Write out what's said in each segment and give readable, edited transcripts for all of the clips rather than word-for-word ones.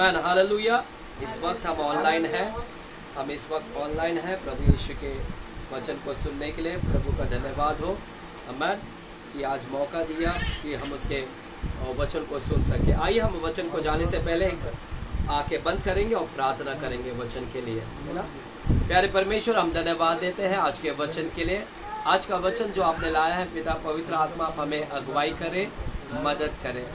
आमेन, hallelujah. इस वक्त हम ऑनलाइन हैं, प्रभु यीशु के वचन को सुनने के लिए प्रभु का धन्यवाद हो। आमेन, कि आज मौका दिया कि हम उसके वचन को सुन सके। आइए हम वचन को जाने से पहले आंखें बंद करेंगे और प्रार्थना करेंगे वचन के लिए, है ना। प्यारे परमेश्वर, हम धन्यवाद देते हैं आज के वचन के लिए। आज का वचन जो आपने लाया है पिता, पवित्र आत्मा आप हमें अगुवाई करें, मदद करें।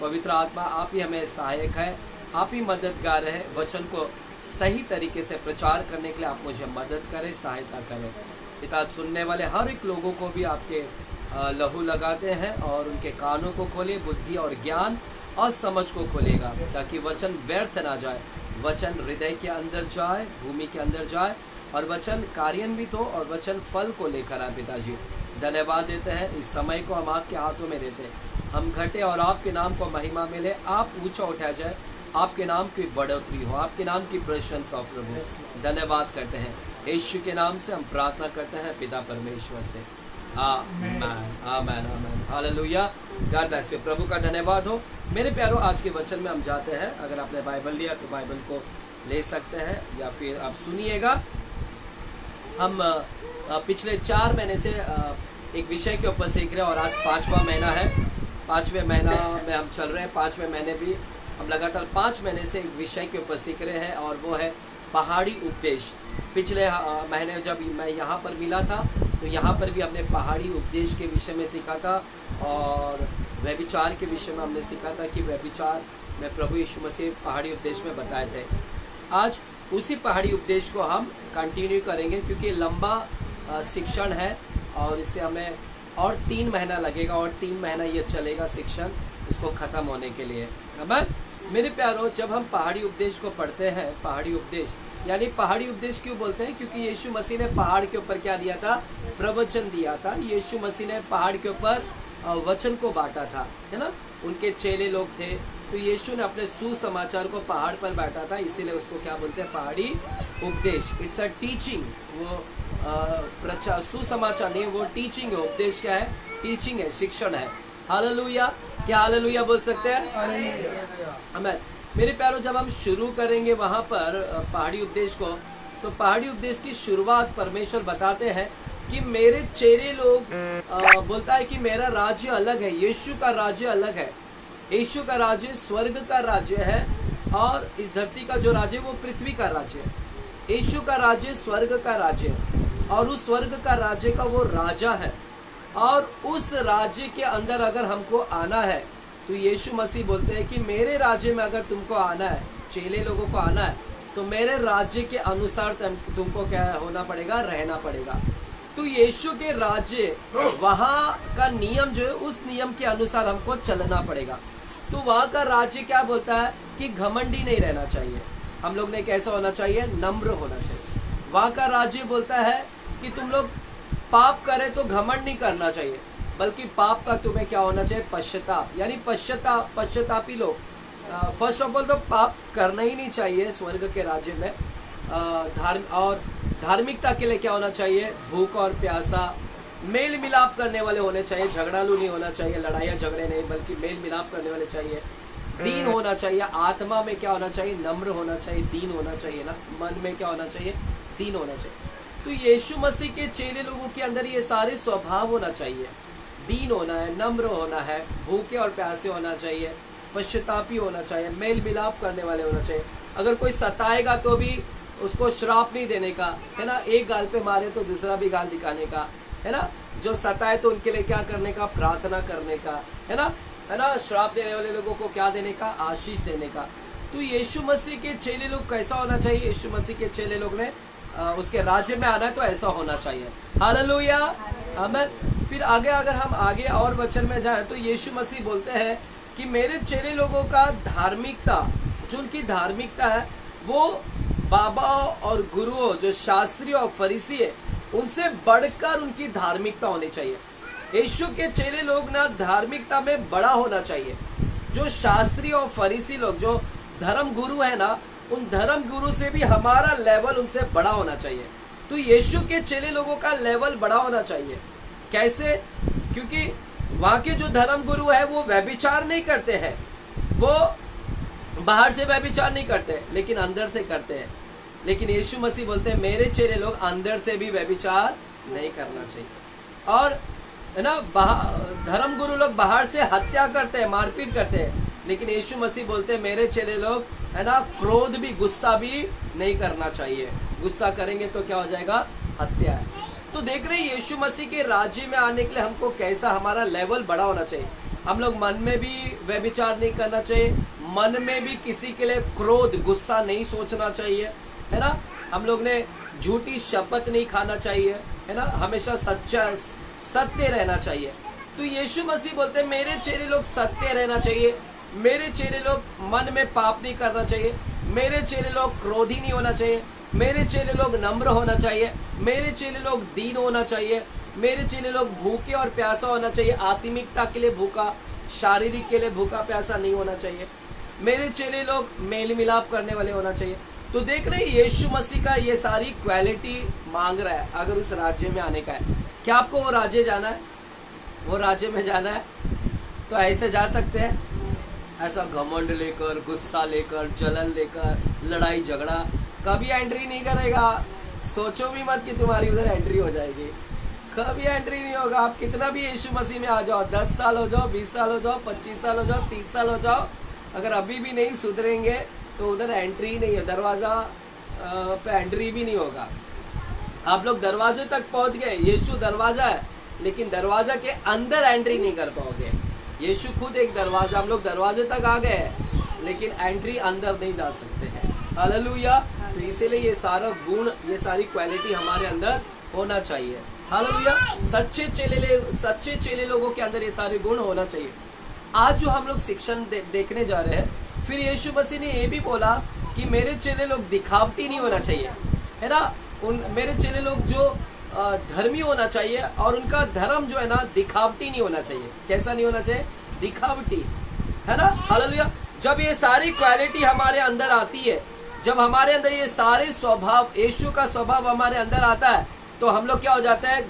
पवित्र आत्मा आप ही हमें सहायक है, आप ही मददगार है। वचन को सही तरीके से प्रचार करने के लिए आप मुझे मदद करें, सहायता करें पिता। सुनने वाले हर एक लोगों को भी आपके लहू लगाते हैं और उनके कानों को खोले, बुद्धि और ज्ञान और समझ को खोलेगा, ताकि वचन व्यर्थ ना जाए। वचन हृदय के अंदर जाए, भूमि के अंदर जाए और वचन कार्यान्वित हो और वचन फल को लेकर आए। पिताजी धन्यवाद देते हैं, इस समय को हम आपके हाथों में देते हैं। हम घटे और आपके नाम को महिमा मिले, आप ऊंचा उठाया जाए, आपके नाम की बढ़ोतरी हो, आपके नाम की प्रशंसा हो। प्रभु धन्यवाद करते हैं, यीशु के नाम से हम प्रार्थना करते हैं पिता परमेश्वर से। Amen, amen, amen, hallelujah. God bless you. प्रभु का धन्यवाद हो। मेरे प्यारों, आज के वचन में हम जाते हैं। अगर आपने बाइबल लिया तो बाइबल को ले सकते हैं या फिर आप सुनिएगा। हम पिछले 4 महीने से एक विषय के ऊपर सीख रहे हैं और आज 5वां महीना है। 5वें महीना में हम चल रहे हैं। 5वें महीने भी हम लगातार 5 महीने से एक विषय के ऊपर सीख रहे हैं और वो है पहाड़ी उपदेश। पिछले महीने जब मैं यहाँ पर मिला था तो यहाँ पर भी हमने पहाड़ी उपदेश के विषय में सीखा था और व्यभिचार के विषय में हमने सीखा था कि व्यभिचार में प्रभु यीशु मसीह पहाड़ी उपदेश में बताए थे। आज उसी पहाड़ी उपदेश को हम कंटिन्यू करेंगे, क्योंकि लंबा शिक्षण है और इससे हमें और 3 महीना लगेगा और 3 महीना ये चलेगा शिक्षण, इसको ख़त्म होने के लिए। अमन मेरे प्यारों, जब हम पहाड़ी उपदेश को पढ़ते हैं, पहाड़ी उपदेश यानी पहाड़ी उपदेश क्यों बोलते हैं? क्योंकि यीशु मसीह ने पहाड़ के ऊपर क्या दिया था? प्रवचन दिया था। यीशु मसीह ने पहाड़ के ऊपर वचन को बांटा था, है ना। उनके चेले लोग थे, तो यीशु ने अपने सुसमाचार को पहाड़ पर बांटा था, इसीलिए उसको क्या बोलते हैं? पहाड़ी उपदेश। It's a teaching. वो सुसमाचार नहीं, वो टीचिंग है। उपदेश क्या है? टीचिंग है, शिक्षण है। हालेलुया। क्या हालेलुया बोल सकते हैं? आमीन। मेरे प्यारों, जब हम शुरू करेंगे वहाँ पर पहाड़ी उपदेश को, तो पहाड़ी उपदेश की शुरुआत परमेश्वर बताते हैं कि मेरे चेले लोग बोलता है कि मेरा राज्य अलग है, यीशु का राज्य अलग है। यीशु का राज्य स्वर्ग का राज्य है और इस धरती का जो राज्य है वो पृथ्वी का राज्य है। यीशु का राज्य स्वर्ग का राज्य है और उस स्वर्ग का राज्य का वो राजा है। और उस राज्य के अंदर अगर हमको आना है तो यीशु मसीह बोलते हैं कि मेरे राज्य में अगर तुमको आना है, चेले लोगों को आना है, तो मेरे राज्य के अनुसार तुमको क्या होना पड़ेगा? रहना पड़ेगा। तो यीशु के राज्य, वहाँ का नियम जो है, उस नियम के अनुसार हमको चलना पड़ेगा। तो वहाँ का राज्य क्या बोलता है कि घमंडी नहीं रहना चाहिए। हम लोग ने कैसा होना चाहिए? नम्र होना चाहिए। वहाँ का राज्य बोलता है कि तुम लोग पाप करें तो घमंड नहीं करना चाहिए, बल्कि पाप का तुम्हें क्या होना चाहिए? पश्चाताप। यानी पश्चातापी लोग। फर्स्ट ऑफ ऑल तो पाप करना ही नहीं चाहिए स्वर्ग के राज्य में। धार्मिकता के लिए क्या होना चाहिए? भूख और प्यासा, मेल मिलाप करने वाले होने चाहिए, झगड़ालू नहीं होना चाहिए, लड़ाइयाँ झगड़े नहीं, बल्कि मेल मिलाप करने वाले चाहिए। दीन होना चाहिए, आत्मा में क्या होना चाहिए? नम्र होना चाहिए, दीन होना चाहिए ना। मन में क्या होना चाहिए? दीन होना चाहिए। तो यीशु मसीह के चेले लोगों के अंदर ये सारे स्वभाव होना चाहिए। दीन होना है, नम्र होना है, भूखे और प्यासे होना चाहिए, पश्चातापी होना चाहिए, मेल मिलाप करने वाले होना चाहिए। अगर कोई सताएगा तो भी उसको श्राप नहीं देने का, है ना। एक गाल पे मारे तो दूसरा भी गाल दिखाने का, है ना। जो सताए तो उनके लिए क्या करने का? प्रार्थना करने का, है ना। श्राप देने वाले लोगों को क्या देने का? आशीष देने का। तो यीशु मसीह के चेले लोग कैसा होना चाहिए? यीशु मसीह के चेले लोग ने उसके राज्य में आना है तो ऐसा होना चाहिए। हालेलुया, आमीन। फिर आगे अगर हम आगे और वचन में जाएं तो यीशु मसीह बोलते हैं कि मेरे चेले लोगों का धार्मिकता, जो उनकी धार्मिकता है, वो बाबा और गुरुओं, जो शास्त्री और फरीसी है, उनसे बढ़कर उनकी धार्मिकता होनी चाहिए। यीशु के चेले लोग ना धार्मिकता में बड़ा होना चाहिए। जो शास्त्री और फरीसी लोग, जो धर्म गुरु है ना, उन धर्म गुरु से भी हमारा लेवल उनसे बड़ा होना चाहिए। तो यीशु के चेले लोगों का लेवल बड़ा होना चाहिए। कैसे? क्योंकि वहाँ के जो धर्म गुरु है वो व्यभिचार नहीं करते हैं, वो बाहर से व्यभिचार नहीं करते लेकिन अंदर से करते हैं। लेकिन यीशु मसीह बोलते हैं मेरे चेले लोग अंदर से भी व्यभिचार नहीं करना चाहिए। और है ना, धर्म गुरु लोग बाहर से हत्या करते हैं, मारपीट करते हैं, लेकिन यीशु मसीह बोलते हैं मेरे चेले लोग है ना, क्रोध भी, गुस्सा भी नहीं करना चाहिए। गुस्सा करेंगे तो क्या हो जाएगा? हत्या है। तो देख रहे हैं यीशु मसीह के राज्य में आने के लिए हमको कैसा हमारा लेवल बड़ा होना चाहिए। हम लोग मन में भी व्यभिचार नहीं करना चाहिए, मन में भी किसी के लिए क्रोध, गुस्सा नहीं सोचना चाहिए, है ना। हम लोग ने झूठी शपथ नहीं खाना चाहिए, है ना। हमेशा सत्य रहना चाहिए। तो यीशु मसीह बोलते हैं मेरे चेले लोग सत्य रहना चाहिए, मेरे चेले लोग मन में पाप नहीं करना चाहिए, मेरे चेले लोग क्रोधी नहीं होना चाहिए, मेरे चेले लोग नम्र होना चाहिए, मेरे चेले लोग दीन होना चाहिए, मेरे चेले लोग भूखे और प्यासा होना चाहिए, आत्मिकता के लिए भूखा, शारीरिक के लिए भूखा प्यासा नहीं होना चाहिए, मेरे चेले लोग मेल मिलाप करने वाले होना चाहिए। तो देख रहे यीशु मसीह का ये सारी क्वालिटी मांग रहा है अगर उस राज्य में आने का है। क्या आपको वो राज्य जाना है? वो राज्य में जाना है तो ऐसे जा सकते हैं? ऐसा घमंड लेकर, गुस्सा लेकर, जलन लेकर, लड़ाई झगड़ा कभी एंट्री नहीं करेगा। सोचो भी मत कि तुम्हारी उधर एंट्री हो जाएगी, कभी एंट्री नहीं होगा। आप कितना भी यीशु मसीह में आ जाओ, 10 साल हो जाओ, 20 साल हो जाओ, 25 साल हो जाओ, 30 साल हो जाओ, अगर अभी भी नहीं सुधरेंगे तो उधर एंट्री नहीं है, दरवाजा पे एंट्री भी नहीं होगा। आप लोग दरवाजे तक पहुंच गए, यीशु दरवाजा है, लेकिन दरवाजा के अंदर एंट्री नहीं कर पाओगे। यीशु खुद एक दरवाजा, हम लोग दरवाजे तक आ गए लेकिन एंट्री अंदर नहीं जा सकते हैं। हालेलुया। तो इसीलिए ये सारा गुण, ये सारी क्वालिटी हमारे अंदर होना चाहिए। हालेलुया। सच्चे चेले लोगों के अंदर ये सारे गुण होना चाहिए। आज जो हम लोग शिक्षण देखने जा रहे हैं, फिर यीशु मसीह ने ये भी बोला कि मेरे चेले लोग दिखावटी नहीं होना चाहिए, है ना। मेरे चेले लोग जो धर्मी होना चाहिए और उनका धर्म जो है ना दिखावटी नहीं होना चाहिए। कैसा नहीं होना चाहिए? दिखावटी, है ना। हालेलुया। जब ये सारी क्वालिटी हमारे अंदर आती है, जब हमारे अंदर ये सारे स्वभाव, यीशु का स्वभाव हमारे अंदर आता है, तो हम लोग क्या हो जाता है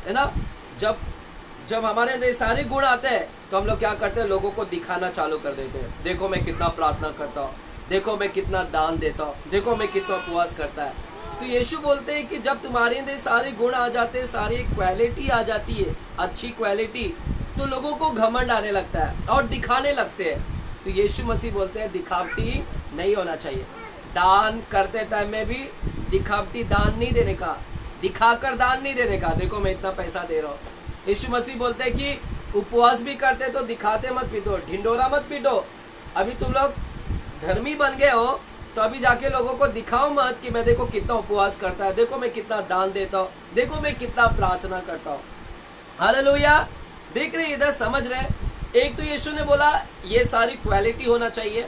ना। जब हमारे अंदर ये सारे गुण आते हैं तो हम लोग क्या करते हैं? लोगों को दिखाना चालू कर देते हैं। देखो मैं कितना प्रार्थना करता हूँ, देखो मैं कितना दान देता हूँ, देखो मैं कितना उपवास करता है। तो यीशु बोलते हैं कि जब तुम्हारे अंदर सारे गुण आ जाते हैं, सारी क्वालिटी आ जाती है, अच्छी क्वालिटी, तो लोगों को घमंड आने लगता है और दिखाने लगते हैं। तो यीशु मसीह बोलते हैं दिखावटी नहीं होना चाहिए। दान करते टाइम में भी दिखावटी दान नहीं देने का, दिखाकर दान नहीं देने का, देखो मैं इतना पैसा दे रहा हूँ। यीशु मसीह बोलते हैं कि उपवास भी करते तो दिखाते मत पीटो, ढिंडोरा मत पीटो। अभी तुम लोग धर्मी बन गए हो तो अभी जाके लोगों को दिखाओ मत कि मैं देखो कितना उपवास करता है, देखो मैं कितना दान देता हूँ, देखो मैं कितना प्रार्थना करता हूँ। हालेलुया। देख रहे इधर, समझ रहे। एक तो यीशु ने बोला ये सारी क्वालिटी होना चाहिए।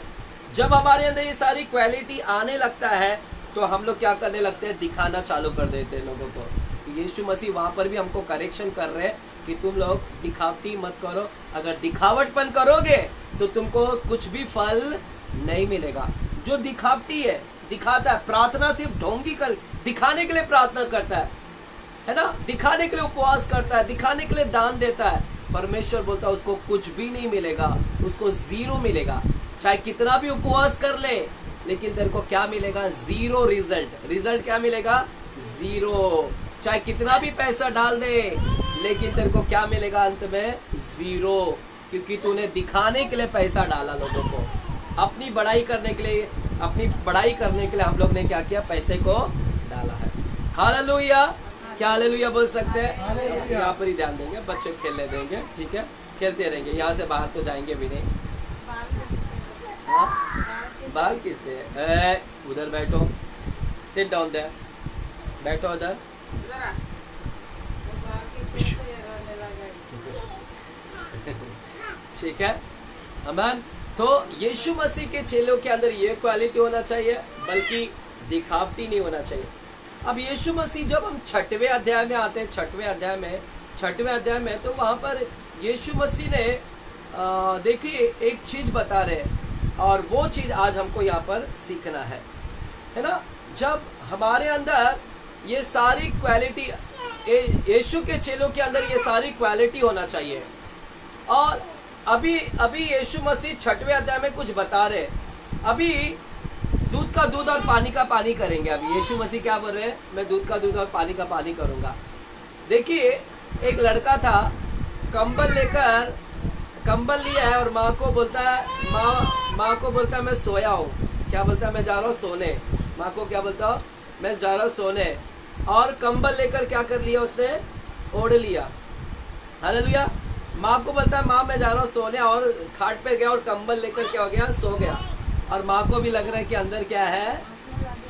जब हमारे अंदर ये सारी क्वालिटी आने लगता है तो हम लोग क्या करने लगते हैं? दिखाना चालू कर देते हैं लोगों को। यीशु मसीह वहां पर भी हमको करेक्शन कर रहे हैं कि तुम लोग दिखावटी मत करो। अगर दिखावटपन करोगे तो तुमको कुछ भी फल नहीं मिलेगा। जो दिखावटी है, दिखाता है, प्रार्थना सिर्फ ढोंगी कर दिखाने के लिए प्रार्थना करता है ना, दिखाने के लिए उपवास करता है, दिखाने के लिए दान देता है, परमेश्वर बोलता है उसको कुछ भी नहीं मिलेगा, उसको जीरो मिलेगा। चाहे कितना भी उपवास कर ले, लेकिन तेरे को क्या मिलेगा? Zero result. रिजल्ट क्या मिलेगा? जीरो। चाहे कितना भी पैसा डाल दे, लेकिन तेरे को क्या मिलेगा अंत में? जीरो। क्योंकि तूने दिखाने के लिए पैसा डाला लोगों को, अपनी बड़ाई करने के लिए, अपनी बड़ाई करने के लिए हम लोग ने क्या किया? पैसे को डाला है। हालेलुया। क्या हालेलुया बोल सकते हैं? यहाँ पर ही ध्यान देंगे, बच्चे खेलने देंगे, ठीक है, खेलते रहेंगे, यहाँ से बाहर तो जाएंगे भी नहीं। बाल किसने? उधर बैठो, सिट डाउन देयर, बैठो उधर। ठीक है अमन। तो यीशु मसीह के चेलों के अंदर ये क्वालिटी होना चाहिए, बल्कि दिखावटी नहीं होना चाहिए। अब यीशु मसीह जब हम 6वें अध्याय में आते हैं, 6वें अध्याय में तो वहां पर यीशु मसीह ने देखिए एक चीज बता रहे हैं, और वो चीज आज हमको यहाँ पर सीखना है ना। जब हमारे अंदर ये सारी क्वालिटी, यीशु के चेलों के अंदर ये सारी क्वालिटी होना चाहिए। और अभी यीशु मसीह 6वें अध्याय में कुछ बता रहे, अभी दूध का दूध और पानी का पानी करेंगे। अभी यीशु मसीह क्या बोल रहे हैं, मैं दूध का दूध और पानी का पानी करूंगा। देखिए एक लड़का था, कंबल लेकर, कंबल लिया है और माँ को बोलता है, माँ को बोलता है मैं सोया हूँ। क्या बोलता है, मैं जा रहा हूँ सोने। माँ को क्या बोलता हूँ, मैं जा रहा हूँ सोने। और कंबल लेकर क्या कर लिया उसने, ओढ़ लिया। हालेलुया। माँ को बोलता है माँ मैं जा रहा हूँ सोने, और खाट पे गया और कंबल लेकर क्या हो गया, सो गया। और माँ को भी लग रहा है कि अंदर क्या है,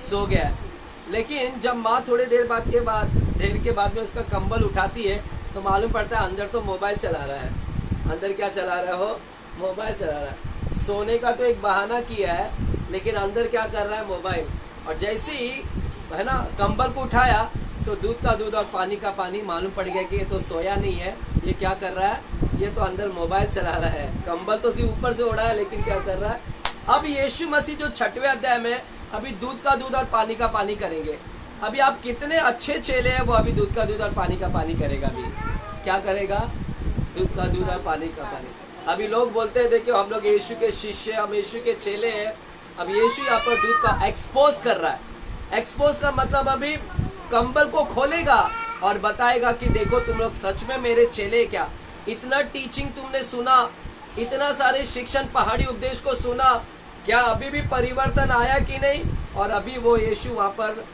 सो गया। लेकिन जब माँ थोड़ी देर के बाद में उसका कंबल उठाती है तो मालूम पड़ता है अंदर तो मोबाइल चला रहा है। अंदर क्या चला रहा हो, मोबाइल चला रहा है। सोने का तो एक बहाना किया है, लेकिन अंदर क्या कर रहा है, मोबाइल। और जैसे ही है ना कंबल को उठाया तो दूध का दूध और पानी का पानी, मालूम पड़ गया कि ये तो सोया नहीं है, ये क्या कर रहा है, ये तो अंदर मोबाइल चला रहा है। कंबल तो सिर्फ ऊपर से ओढ़ा है, लेकिन क्या कर रहा है। अब यीशु मसीह जो 6वें अध्याय में अभी दूध का दूध और पानी का पानी करेंगे। अभी आप कितने अच्छे चेले हैं, वो अभी दूध का दूध और पानी का पानी करेगा। अभी क्या करेगा, दूध का दूध और पानी का पानी। अभी लोग बोलते हैं देखियो हम लोग यीशु के शिष्य, हम यीशु के चेले हैं। अब यीशु यहाँ पर दूध का एक्सपोज कर रहा है। एक्सपोज का मतलब अभी कंबल को खोलेगा और बताएगा कि देखो तुम लोग सच में मेरे चेले क्या। इतना टीचिंग तुमने सुना, इतना सारे शिक्षण पहाड़ी उपदेश को सुना, क्या अभी भी परिवर्तन आया कि नहीं। और अभी वो यीशु वहाँ पर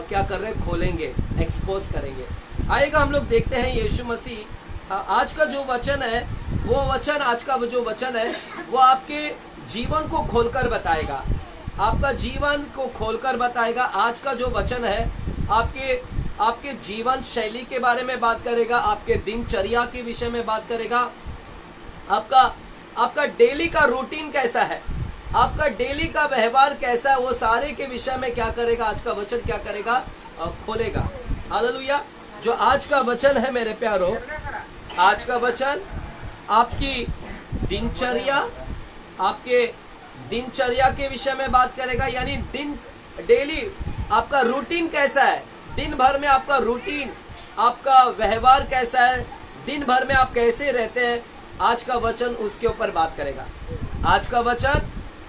क्या कर रहे हैं, खोलेंगे, एक्सपोज करेंगे। आएगा हम लोग देखते हैं यीशु मसीह आज का जो वचन है, वो वचन, आज का जो वचन है वो आपके जीवन को खोलकर बताएगा, आपका जीवन को खोलकर बताएगा। आज का जो वचन है आपके जीवन शैली के बारे में बात करेगा, आपके दिनचर्या के विषय में बात करेगा, आपका डेली का रूटीन कैसा है, आपका डेली का व्यवहार कैसा है, वो सारे के विषय में क्या करेगा, आज का वचन क्या करेगा, खोलेगा। हालेलुया। जो आज का वचन है मेरे प्यारो, आज का वचन आपकी दिनचर्या, आपके दिनचर्या के विषय में बात करेगा। यानी डेली आपका रूटीन कैसा है, दिन भर में आपका रूटीन, आपका व्यवहार कैसा है, दिन भर में आप कैसे रहते हैं, आज का वचन उसके ऊपर बात करेगा। आज का वचन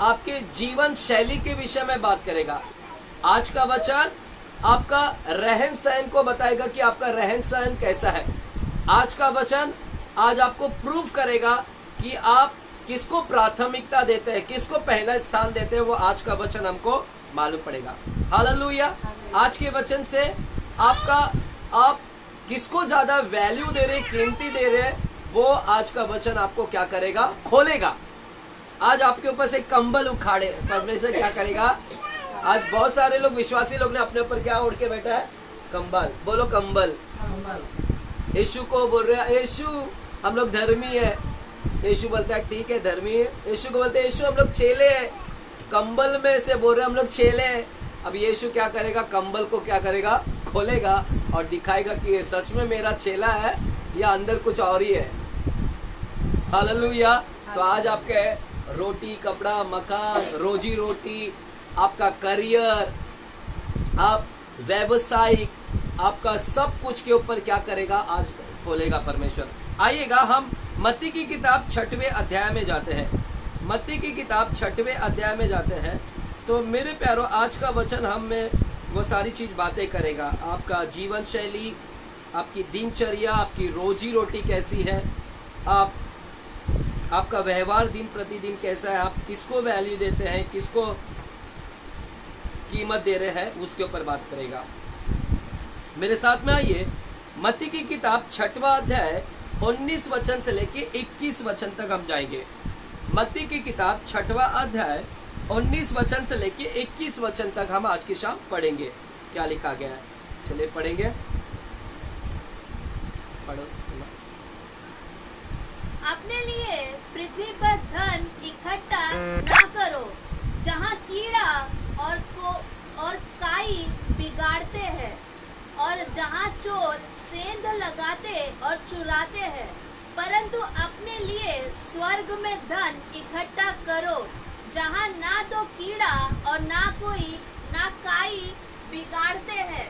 आपके जीवन शैली के विषय में बात करेगा। आज का वचन आपका रहन सहन को बताएगा कि आपका रहन सहन कैसा है। आज का वचन आज आपको प्रूफ करेगा कि आप किसको प्राथमिकता देते हैं, किसको पहला स्थान देते हैं, वो आज का वचन हमको मालूम पड़ेगा। हालेलुया। आज के वचन से आप किसको ज्यादा वैल्यू दे रहे, कीमती दे रहे, वो आज का वचन आपको क्या करेगा, खोलेगा। आज आपके ऊपर से कंबल उखाड़े परमेश्वर क्या करेगा। आज बहुत सारे लोग, विश्वासी लोग ने अपने ऊपर क्या ओढ़ के बैठा है, कंबल। बोलो कंबल। यीशु को बोल रहे हैं, यीशु हम लोग धर्मी है। यीशु बोलता है ठीक है धर्मी है। यीशु को बोलते हैं यीशु हम लोग चेले हैं। कंबल में से बोल रहे हैं हम लोग चेले हैं। अब यीशु क्या करेगा, कंबल को क्या करेगा, खोलेगा और दिखाएगा कि ये सच में मेरा चेला है या अंदर कुछ और ही है। हालेलुया। तो आज आपके रोटी, कपड़ा, मकान, रोजी रोटी, आपका करियर, आप व्यवसायिक, आपका सब कुछ के ऊपर क्या करेगा, आज खोलेगा परमेश्वर। आइएगा हम मत्ती की किताब 6वें अध्याय में जाते हैं। मत्ती की किताब 6वें अध्याय में जाते हैं। तो मेरे प्यारो आज का वचन हम में वो सारी चीज बातें करेगा। आपका जीवन शैली, आपकी दिनचर्या, आपकी रोजी रोटी कैसी है, आपका व्यवहार दिन प्रतिदिन कैसा है, आप किसको वैल्यू देते हैं, किसको कीमत दे रहे हैं, उसके ऊपर बात करेगा। मेरे साथ में आइए, मत्ती की किताब 6वां अध्याय 19 वचन से लेके 21 वचन तक हम जाएंगे। मत्ती की किताब 6वां अध्याय 19 वचन से लेके 21 वचन तक हम आज की शाम पढ़ेंगे। क्या लिखा गया है, चलिए पढ़ेंगे। पढ़ो। अपने लिए पृथ्वी पर धन इकट्ठा न करो, जहाँ कीड़ा और काई बिगाड़ते हैं, और जहाँ चोर सेंध लगाते और चुराते हैं, परंतु अपने लिए स्वर्ग में धन इकट्ठा करो, जहाँ ना तो कीड़ा और ना काई बिगाड़ते हैं,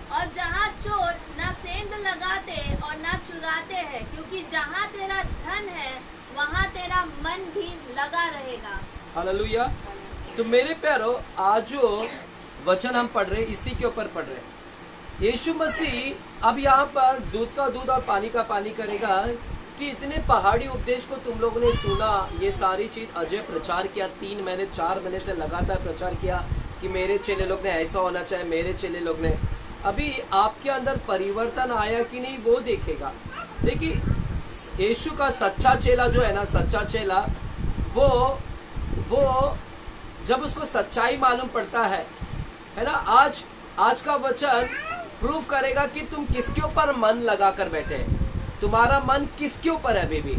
और जहाँ चोर ना सेंध लगाते और ना चुराते हैं, क्योंकि जहाँ तेरा धन है वहाँ तेरा मन भी लगा रहेगा। हालेलुया। तो मेरे प्यारो, आज जो वचन हम पढ़ रहे हैं इसी के ऊपर पढ़ रहे हैं। यीशु मसीह अब यहाँ पर दूध का दूध और पानी का पानी करेगा कि इतने पहाड़ी उपदेश को तुम लोगों ने सुना, ये सारी चीज अजय प्रचार किया, 3 महीने 4 महीने से लगातार प्रचार किया कि मेरे चेले लोग ने ऐसा होना चाहिए, मेरे चेले लोग ने। अभी आपके अंदर परिवर्तन आया कि नहीं वो देखेगा। देखिए, यीशु का सच्चा चेला जो है ना, सच्चा चेला वो जब उसको सच्चाई मालूम पड़ता है ना, आज का वचन प्रूव करेगा कि तुम किसके ऊपर मन लगा कर बैठे, तुम्हारा मन किसके ऊपर है। बेबी,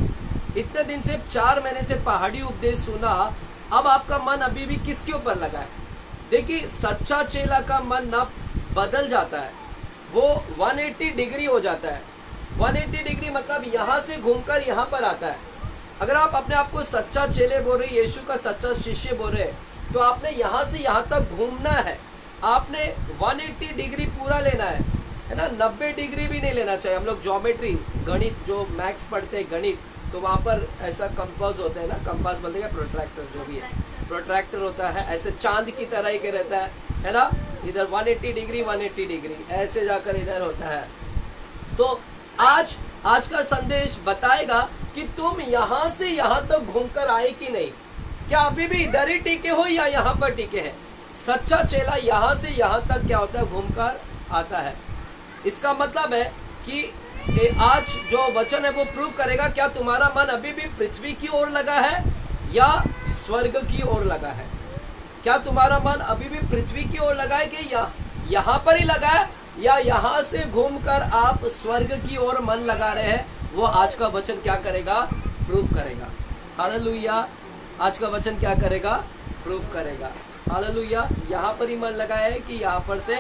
इतने दिन से 4 महीने से पहाड़ी उपदेश सुना, अब आपका मन अभी भी किसके ऊपर लगा है। देखिए, सच्चा चेला का मन ना बदल जाता है, वो 180 डिग्री हो जाता है। 180 डिग्री मतलब यहाँ से घूमकर यहाँ पर आता है। अगर आप अपने आप को सच्चा चेले बोल रहे, यीशु का सच्चा शिष्य बोल रहे, तो आपने यहाँ से यहाँ तक घूमना है। आपने 180 डिग्री पूरा लेना है ना, 90 डिग्री भी नहीं लेना चाहिए। हम लोग ज्योमेट्री, गणित, जो मैथ्स पढ़ते हैं गणित, तो वहाँ पर ऐसा कंपास होता है ना, कंपास बोलते हैं, प्रोट्रैक्टर जो भी है, प्रोट्रैक्टर होता है, ऐसे चांद की तरह ही के रहता है ना, इधर 180 डिग्री 180 डिग्री ऐसे जाकर इधर होता है। तो आज का संदेश बताएगा कि तुम यहाँ से यहाँ तक घूमकर आए कि नहीं, क्या अभी भी इधर ही टिके हो या यहाँ पर टिके हैं। सच्चा चेला यहाँ से यहाँ तक क्या होता है, घूमकर आता है। इसका मतलब है कि आज जो वचन है वो प्रूव करेगा क्या तुम्हारा मन अभी भी पृथ्वी की ओर लगा है या स्वर्ग की ओर लगा है। क्या तुम्हारा मन अभी भी पृथ्वी की ओर लगा है कि यहाँ पर ही लगा है, या यहाँ से घूमकर आप स्वर्ग की ओर मन लगा रहे हैं। वो आज का वचन क्या करेगा, प्रूव करेगा। हालेलुया, आज का वचन क्या करेगा, प्रूव करेगा। हालेलुया, यहाँ पर ही मन लगाया है कि यहाँ पर से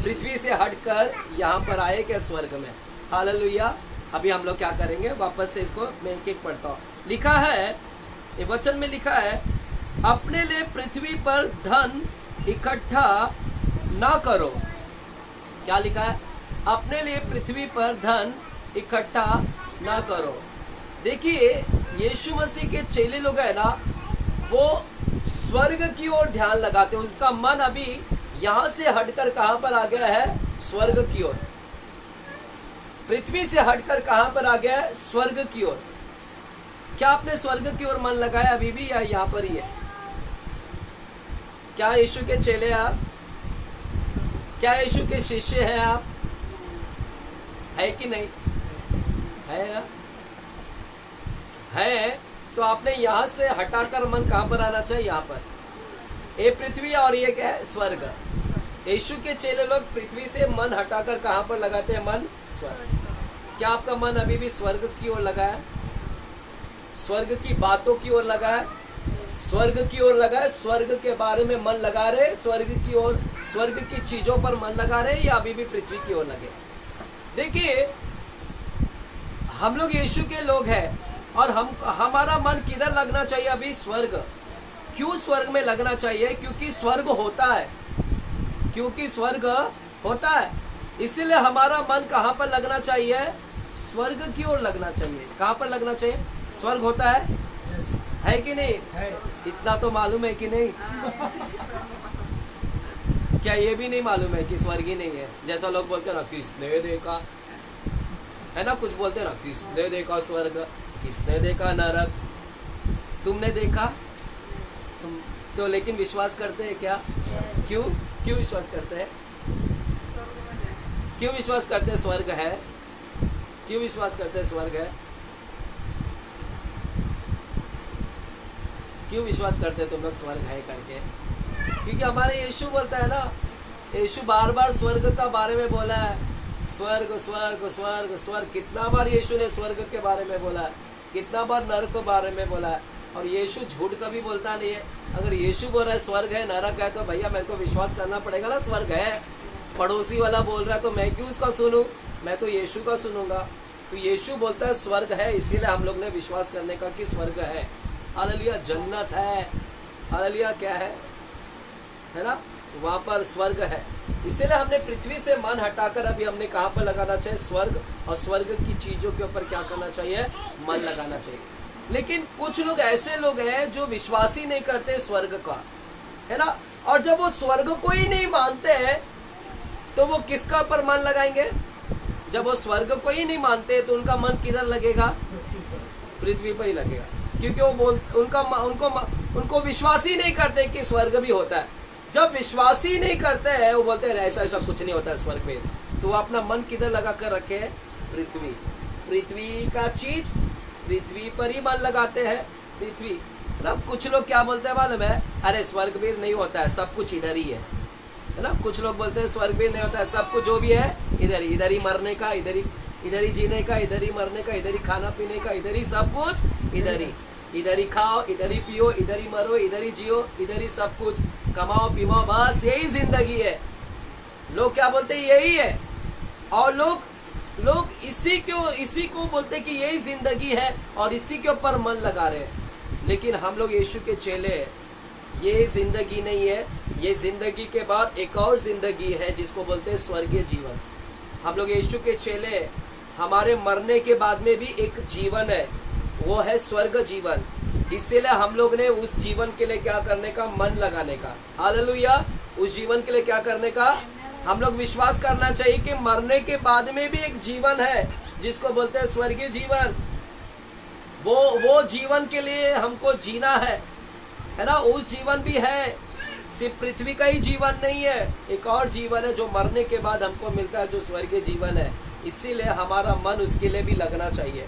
पृथ्वी से हटकर यहाँ पर आए क्या स्वर्ग में। हालेलुया। अभी हम लोग क्या करेंगे, वापस से इसको मैं एक एक पढ़ता हूँ। लिखा है, ये वचन में लिखा है, अपने लिए पृथ्वी पर धन इकट्ठा ना करो। क्या लिखा है, अपने लिए पृथ्वी पर धन इकट्ठा ना करो। देखिए, यीशु मसीह के चेले लोग है ना, वो स्वर्ग की ओर ध्यान लगाते हैं। उसका मन अभी यहाँ से हटकर कहां पर आ गया है, स्वर्ग की ओर। पृथ्वी से हटकर कहां पर आ गया है, स्वर्ग की ओर। क्या आपने स्वर्ग की ओर मन लगाया अभी भी, या यहाँ पर ही है? क्या यीशु के चेले हैं आप? क्या यीशु के शिष्य हैं आप? है कि नहीं? है ना? है तो आपने यहाँ से हटाकर मन कहां पर आना चाहिए, यहाँ पर। ये पृथ्वी और ये क्या है, स्वर्ग। यीशु के चेले लोग पृथ्वी से मन हटाकर कहां पर लगाते हैं, मन स्वर्ग। क्या आपका मन अभी भी स्वर्ग की ओर लगा है? स्वर्ग की बातों की ओर लगा है, स्वर्ग की ओर लगा है, स्वर्ग के बारे में मन लगा रहे, स्वर्ग की ओर, स्वर्ग की चीजों पर मन लगा रहे, या अभी भी पृथ्वी की ओर लगे? देखिए, हम लोग यीशु के लोग हैं और हमारा मन किधर लगना चाहिए अभी, स्वर्ग। क्यों स्वर्ग में लगना चाहिए? क्योंकि स्वर्ग होता है, क्योंकि स्वर्ग होता है, इसीलिए हमारा मन कहां पर लगना चाहिए, स्वर्ग की ओर लगना चाहिए। कहां पर लगना चाहिए, स्वर्ग होता है, है कि नहीं? इतना तो मालूम है कि नहीं? क्या ये भी नहीं मालूम है कि स्वर्ग ही नहीं है? जैसा लोग बोलते हैं ना, किसने देखा, है ना, कुछ बोलते हैं ना, किसने देखा स्वर्ग, किसने देखा नरक। तुमने देखा? तुम तो लेकिन विश्वास करते हैं क्या? क्यों विश्वास करते हैं? क्यों विश्वास करते हैं स्वर्ग है? क्यों विश्वास करते हैं स्वर्ग है? क्यों विश्वास करते हैं तुम लोग स्वर्ग है करके? क्योंकि हमारे यीशु बोलता है ना, यीशु बार बार स्वर्ग का बारे में बोला है, स्वर्ग स्वर्ग स्वर्ग स्वर्ग। कितना बार यीशु ने स्वर्ग के बारे में बोला है, कितना बार नरक के बारे में बोला है। और यीशु झूठ कभी बोलता नहीं है। अगर यीशु बोल रहा है स्वर्ग है नरक है, तो भैया मेरे को विश्वास करना पड़ेगा ना स्वर्ग है। पड़ोसी वाला बोल रहा है तो मैं क्यों उसका सुनूं, मैं तो यीशु का सुनूंगा। तो यीशु बोलता है स्वर्ग है, इसीलिए हम लोग ने विश्वास करने का कि स्वर्ग है। हालेलुया, जन्नत है, हालेलुया, क्या है ना, वहाँ पर स्वर्ग है। इसलिए हमने पृथ्वी से मन हटाकर अभी हमने कहाँ पर लगाना चाहिए, स्वर्ग। और स्वर्ग की चीजों के ऊपर क्या करना चाहिए, मन लगाना चाहिए। लेकिन कुछ लोग ऐसे लोग हैं जो विश्वास ही नहीं करते स्वर्ग का। है ना। और जब वो स्वर्ग को ही नहीं मानते हैं तो वो किसका पर मन लगाएंगे? जब वो स्वर्ग को ही नहीं मानते तो उनका मन किधर लगेगा? पृथ्वी पर ही लगेगा, क्योंकि वो उनको विश्वास ही नहीं करते कि स्वर्ग भी होता है। जब विश्वास ही नहीं करते हैं, वो बोलते हैं ऐसा ऐसा कुछ नहीं होता है स्वर्ग में, तो वो अपना मन किधर लगा कर रखे हैं? पृथ्वी का चीज पृथ्वी पर ही मन लगाते हैं। पृथ्वी ना, कुछ लोग क्या बोलते हैं मालूम है? अरे स्वर्ग भी नहीं होता है, सब कुछ इधर ही है ना। कुछ लोग बोलते हैं स्वर्ग भी नहीं होता है, सब कुछ जो भी है इधर ही मरने का, इधर ही जीने का, इधर ही मरने का, इधर ही खाना पीने का, इधर ही सब कुछ, इधर ही खाओ, इधर ही पियो, इधर ही मरो, इधर ही जियो, इधर ही सब कुछ कमाओ पीमाओ, बस यही जिंदगी है। लोग क्या बोलते हैं? यही है। और लोग इसी को बोलते हैं कि यही जिंदगी है और इसी के ऊपर मन लगा रहे हैं। लेकिन हम लोग यीशु के चेले, ये जिंदगी नहीं है, ये जिंदगी के बाद एक और जिंदगी है जिसको बोलते हैं स्वर्गीय जीवन। हम लोग यीशु के चेले, हमारे मरने के बाद में भी एक जीवन है, वो है स्वर्ग जीवन। इसीलिए हम लोग ने उस जीवन के लिए क्या करने का? मन लगाने का। हालेलुया। उस जीवन के लिए क्या करने का? हम लोग विश्वास करना चाहिए कि मरने के बाद में भी एक जीवन है जिसको बोलते हैं स्वर्गीय जीवन। वो जीवन के लिए हमको जीना है ना। उस जीवन भी है, सिर्फ पृथ्वी का ही जीवन नहीं है, एक और जीवन है जो मरने के बाद हमको मिलता है, जो स्वर्गीय जीवन है। इसीलिए हमारा मन उसके लिए भी लगना चाहिए।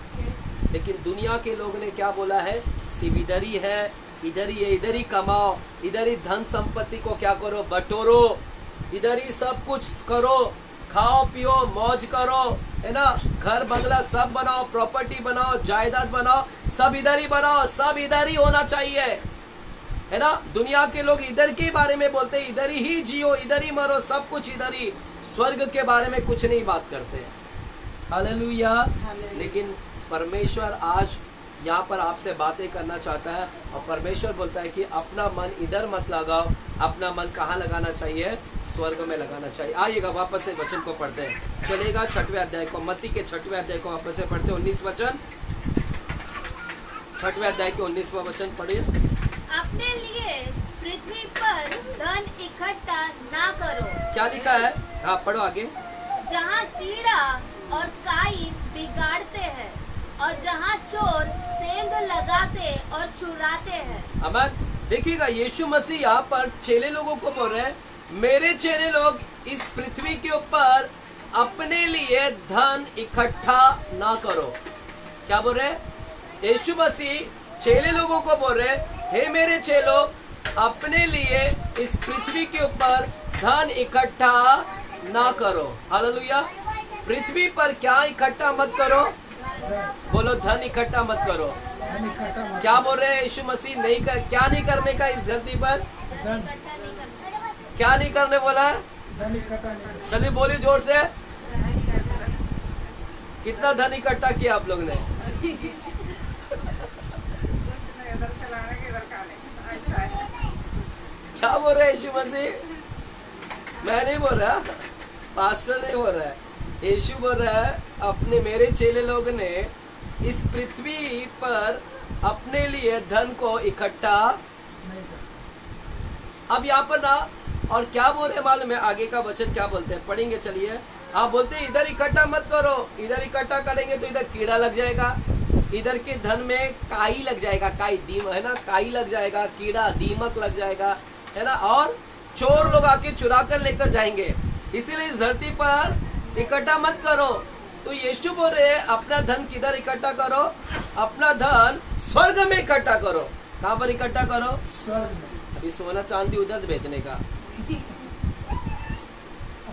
लेकिन दुनिया के लोग ने क्या बोला है? सिर्फ इधर ही है, इधर ही कमाओ, इधर ही धन संपत्ति को क्या करो? बटोरो, इधर ही सब कुछ करो, खाओ पियो मौज करो, है ना। घर बंगला सब बनाओ, प्रॉपर्टी बनाओ, जायदाद बनाओ, सब इधर ही बनाओ, सब इधर ही होना चाहिए, है ना। दुनिया के लोग इधर के बारे में बोलते हैं, इधर ही जियो, इधर ही मरो, सब कुछ इधर ही। स्वर्ग के बारे में कुछ नहीं बात करते हैं। हालेलुया। लेकिन परमेश्वर आज यहाँ पर आपसे बातें करना चाहता है और परमेश्वर बोलता है कि अपना मन इधर मत लगाओ, अपना मन कहाँ लगाना चाहिए? स्वर्ग में लगाना चाहिए। आइएगा वापस से वचन को पढ़ते हैं, चलेगा 6वें अध्याय को, मत्ती के 6वें अध्याय को वापस से पढ़ते हैं। 19 वचन, 6वें अध्याय के 19वां वचन पढ़िए। अपने लिए पृथ्वी पर धन इकट्ठा ना करो। क्या लिखा है? हाँ पढ़ो आगे। जहाँ कीड़ा और काई बिगाड़ते हैं और जहाँ चोर सेंध लगाते और चुराते हैं। अमन देखिएगा, यीशु मसीह यहाँ पर चेले लोगों को बोल रहे हैं, मेरे चेले लोग इस पृथ्वी के ऊपर अपने लिए धन इकट्ठा ना करो। क्या बोल रहे हैं? यीशु मसीह चेले लोगों को बोल रहे हैं, हे मेरे चेलो, अपने लिए इस पृथ्वी के ऊपर धन इकट्ठा ना करो। हालेलुया। पृथ्वी पर क्या इकट्ठा मत करो? बोलो, धन इकट्ठा मत करो। क्या बोल रहे हैं यीशु मसीह? क्या नहीं करने का इस धरती पर? क्या नहीं करने बोला है? चलिए बोलिए जोर से, कितना धन इकट्ठा किया आप लोग ने? क्या बोल रहे हैं यीशु मसीह? मैं नहीं बोल रहा, पास्टर नहीं बोल रहा है, यीशु बोल रहा है अपने मेरे चेले लोग ने इस पृथ्वी पर अपने लिए धन को इकट्ठा। अब यहाँ पर ना, और क्या बोल रहे मालूम है? आगे का वचन क्या बोलते हैं, पढ़ेंगे चलिए। आप बोलते हैं इधर इकट्ठा मत करो, इधर इकट्ठा करेंगे तो इधर कीड़ा लग जाएगा, इधर के धन में काई लग जाएगा, काई दीमक है ना, काई लग जाएगा, कीड़ा दीमक लग जाएगा, है ना, और चोर लोग आके चुरा कर लेकर जाएंगे। इसीलिए इस धरती पर इकट्ठा मत करो। तो यीशु बोल रहे हैं अपना धन किधर इकट्ठा करो? अपना धन स्वर्ग में इकट्ठा करो। कहाँ पर इकट्ठा करो? स्वर्ग में। अभी सोना चांदी उधर बेचने का,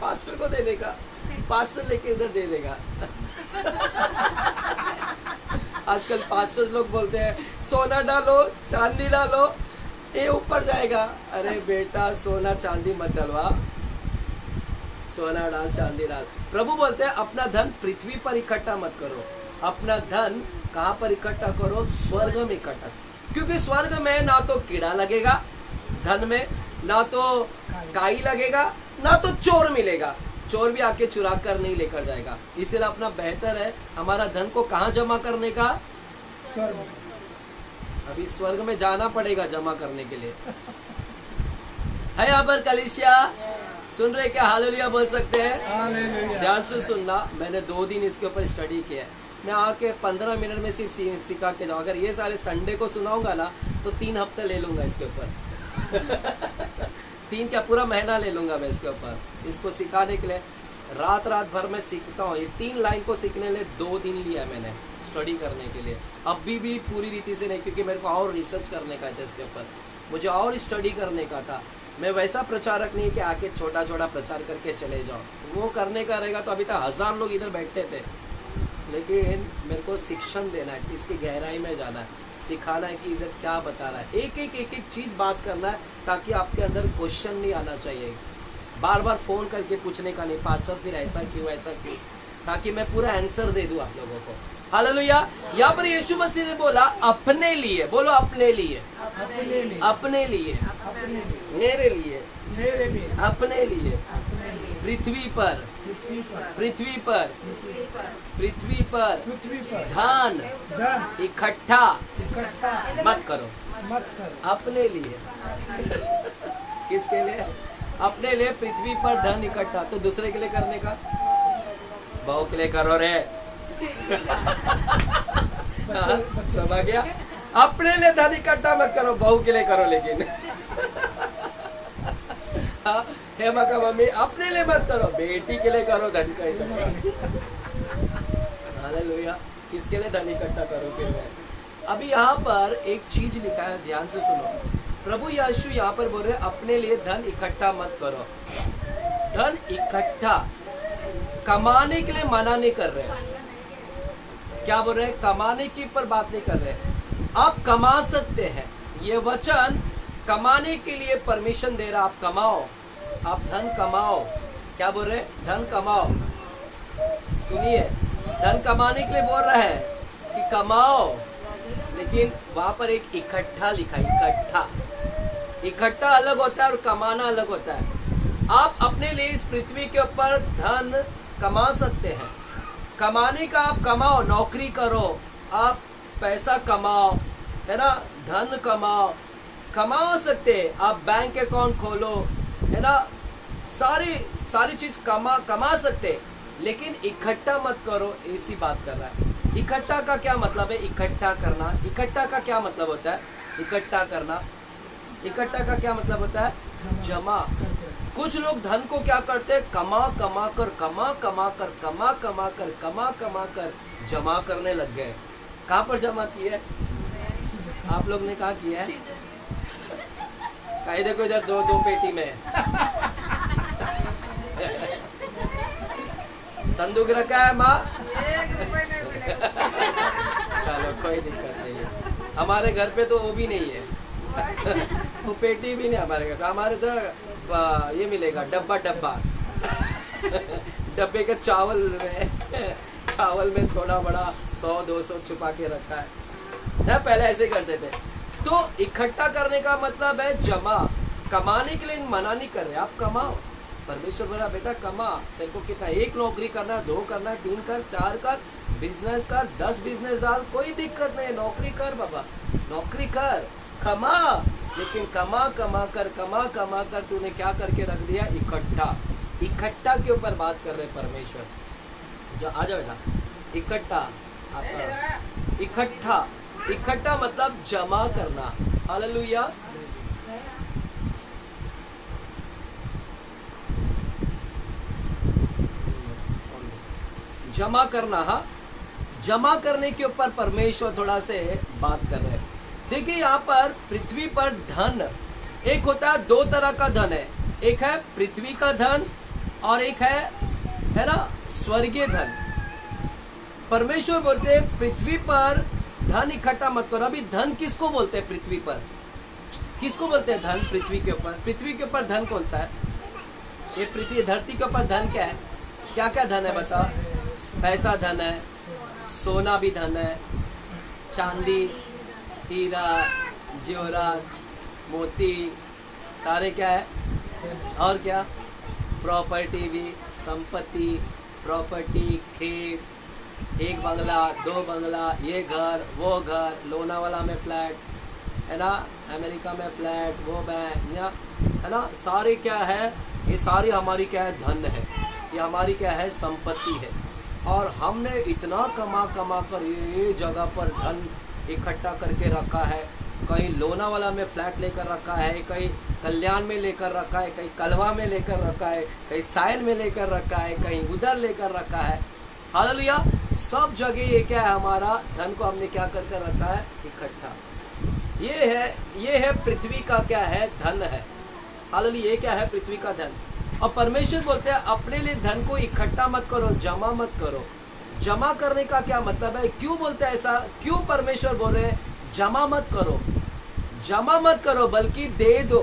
पास्टर को देने का, पास्टर लेके उधर दे देगा। आजकल पास्टर्स लोग बोलते हैं सोना डालो चांदी डालो ये ऊपर जाएगा। अरे बेटा सोना चांदी मत डलवा, सोना डाल चांदी डाल। प्रभु बोलते हैं अपना धन पृथ्वी पर इकट्ठा मत करो, अपना धन कहाँ पर इकट्ठा करो? स्वर्ग में इकट्ठा। क्योंकि स्वर्ग में ना तो कीड़ा लगेगा धन में, ना तो काई लगेगा, ना तो चोर मिलेगा, चोर भी आके चुरा कर नहीं लेकर जाएगा। इसलिए अपना बेहतर है हमारा धन को कहाँ जमा करने का? स्वर्ग। अभी स्वर्ग में जाना पड़ेगा जमा करने के लिए। है यहाँ पर कलीसिया? सुन रहे क्या? हालेलुया बोल सकते हैं? ध्यान से सुनना, मैंने 2 दिन इसके ऊपर स्टडी किया है। मैं आके 15 मिनट में सिर्फ सिखा के जाऊँ। अगर ये सारे संडे को सुनाऊंगा ना तो 3 हफ्ते ले लूंगा इसके ऊपर 3 क्या, पूरा महीना ले लूंगा मैं इसके ऊपर, इसको सिखाने के लिए। रात भर में सीखता हूँ। ये 3 लाइन को सीखने लिए 2 दिन लिया मैंने स्टडी करने के लिए। अभी भी पूरी रीति से नहीं, क्योंकि मेरे को और रिसर्च करने का था इसके ऊपर, मुझे और स्टडी करने का था। मैं वैसा प्रचारक नहीं कि आके छोटा छोटा प्रचार करके चले जाओ, वो करने का रहेगा तो अभी तक 1000 लोग इधर बैठते थे। लेकिन मेरे को शिक्षण देना है, इसकी गहराई में जाना है, सिखाना है कि इधर क्या बता रहा है। एक एक चीज़ बात करना है, ताकि आपके अंदर क्वेश्चन नहीं आना चाहिए। बार बार फ़ोन करके पूछने का नहीं, पास्टर फिर ऐसा क्यों, ताकि मैं पूरा आंसर दे दूँ आप लोगों को। हालेलुया। यहाँ पर यीशु मसीह ने बोला अपने लिए, बोलो अपने लिए, अपने लिए, मेरे लिए, अपने लिए, पृथ्वी पर धन इकट्ठा मत करो। अपने लिए किसके लिए? अपने लिए पृथ्वी पर धन इकट्ठा। तो दूसरे के लिए करने का, बहू के लिए करो रे समझ गया? अपने लिए धन इकट्ठा मत करो, बहू के लिए करो। लेकिन हेमा का मम्मी अपने लिए मत करो, बेटी के लिए करो धन का इकट्ठा। हालेलुया। किसके लिए धन इकट्ठा करोगे? अभी यहाँ पर एक चीज लिखा है, ध्यान से सुनो। प्रभु यीशु यहाँ पर बोल रहे अपने लिए धन इकट्ठा मत करो। धन इकट्ठा कमाने के लिए मना नहीं कर रहे। क्या बोल रहे हैं? कमाने की पर बात नहीं कर रहे। आप कमा सकते हैं, ये वचन कमाने के लिए परमिशन दे रहा। आप कमाओ, आप धन कमाओ। क्या बोल रहे? धन कमाओ। सुनिए, धन कमाने के लिए बोल रहा है कि कमाओ, लेकिन वहां पर एक इकट्ठा लिखा। इकट्ठा अलग होता है और कमाना अलग होता है। आप अपने लिए इस पृथ्वी के ऊपर धन कमा सकते हैं। कमाने का आप कमाओ, नौकरी करो, आप पैसा कमाओ, है ना, धन कमाओ, कमा सकते। आप बैंक अकाउंट खोलो, है ना, सारी चीज कमा सकते, लेकिन इकट्ठा मत करो। ऐसी बात कर रहा है। इकट्ठा का क्या मतलब है? इकट्ठा करना। इकट्ठा का क्या मतलब होता है? इकट्ठा करना। इकट्ठा का क्या मतलब होता है? जमा। कुछ लोग धन को क्या करते हैं? कमा कर जमा करने लग गए। कहाँ पर जमा किए? आप लोग ने कहा किया है? कहीं देखो इधर दो पेटी में संदूक रखा है माँ। चलो कोई दिक्कत नहीं है। हमारे घर पे तो वो भी नहीं है वो पेटी भी नहीं हमारे घर। हमारे तो ये मिलेगा डब्बा डब्बे के चावल में थोड़ा बड़ा 100-200 छुपा के रखा है ना। पहले ऐसे करते थे। तो इकट्ठा करने का मतलब है जमा। कमाने के लिए मना नहीं कर रहे, आप कमाओ। परमेश्वर बोला बेटा कमा। तेरे को कितना, 1 नौकरी करना, 2 करना, 3 कर, 4 कर, बिजनेस कर, 10 बिजनेस डाल, कोई दिक्कत नहीं। नौकरी कर बाबा, नौकरी कर, कमा। लेकिन कमा कर तूने क्या करके रख दिया? इकट्ठा के ऊपर बात कर रहे परमेश्वर। जो आ जाओ बेटा, इकट्ठा। आपका इकट्ठा मतलब जमा करना। हालेलुया। जमा करना। हाँ, जमा करने के ऊपर परमेश्वर थोड़ा से बात कर रहे हैं। देखिए यहाँ पर पृथ्वी पर धन, एक होता है, 2 तरह का धन है। एक है पृथ्वी का धन और एक है ना स्वर्गीय धन। परमेश्वर बोलते हैं पृथ्वी पर धन इकट्ठा मत करो। अभी धन किसको बोलते हैं? पृथ्वी पर किसको बोलते हैं धन? पृथ्वी के ऊपर। पृथ्वी के ऊपर धन कौन सा है? ये पृथ्वी, धरती के ऊपर धन क्या है? क्या क्या धन है बताओ? पैसा धन है, सोना भी धन है, चांदी, हीरा, जेवरात, मोती, सारे क्या है? और क्या? प्रॉपर्टी भी, संपत्ति, प्रॉपर्टी, खेत, 1 बंगला, 2 बंगला, ये घर, वो घर, लोनावाला में फ्लैट, है ना, अमेरिका में फ्लैट, वो बैंक, या है ना, सारे क्या है, ये सारी हमारी क्या है, धन है, ये हमारी क्या है, संपत्ति है। और हमने इतना कमा कमा कर ये जगह पर धन इकट्ठा करके रखा है, कहीं लोनावाला में फ्लैट लेकर रखा है, कहीं कल्याण में लेकर रखा है, कहीं कलवा में लेकर रखा है, कहीं सायन में लेकर रखा है, कहीं उधर लेकर रखा है। हालेलुया, सब जगह ये क्या है, हमारा धन को हमने क्या करके रखा है, इकट्ठा। ये है पृथ्वी का क्या है, धन है। हालेलुया, ये क्या है, पृथ्वी का धन। और परमेश्वर बोलते हैं अपने लिए धन को इकट्ठा मत करो, जमा मत करो। जमा करने का क्या मतलब है, क्यों बोलते हैं ऐसा, क्यों परमेश्वर बोल रहे हैं जमा मत करो, जमा मत करो बल्कि दे दो।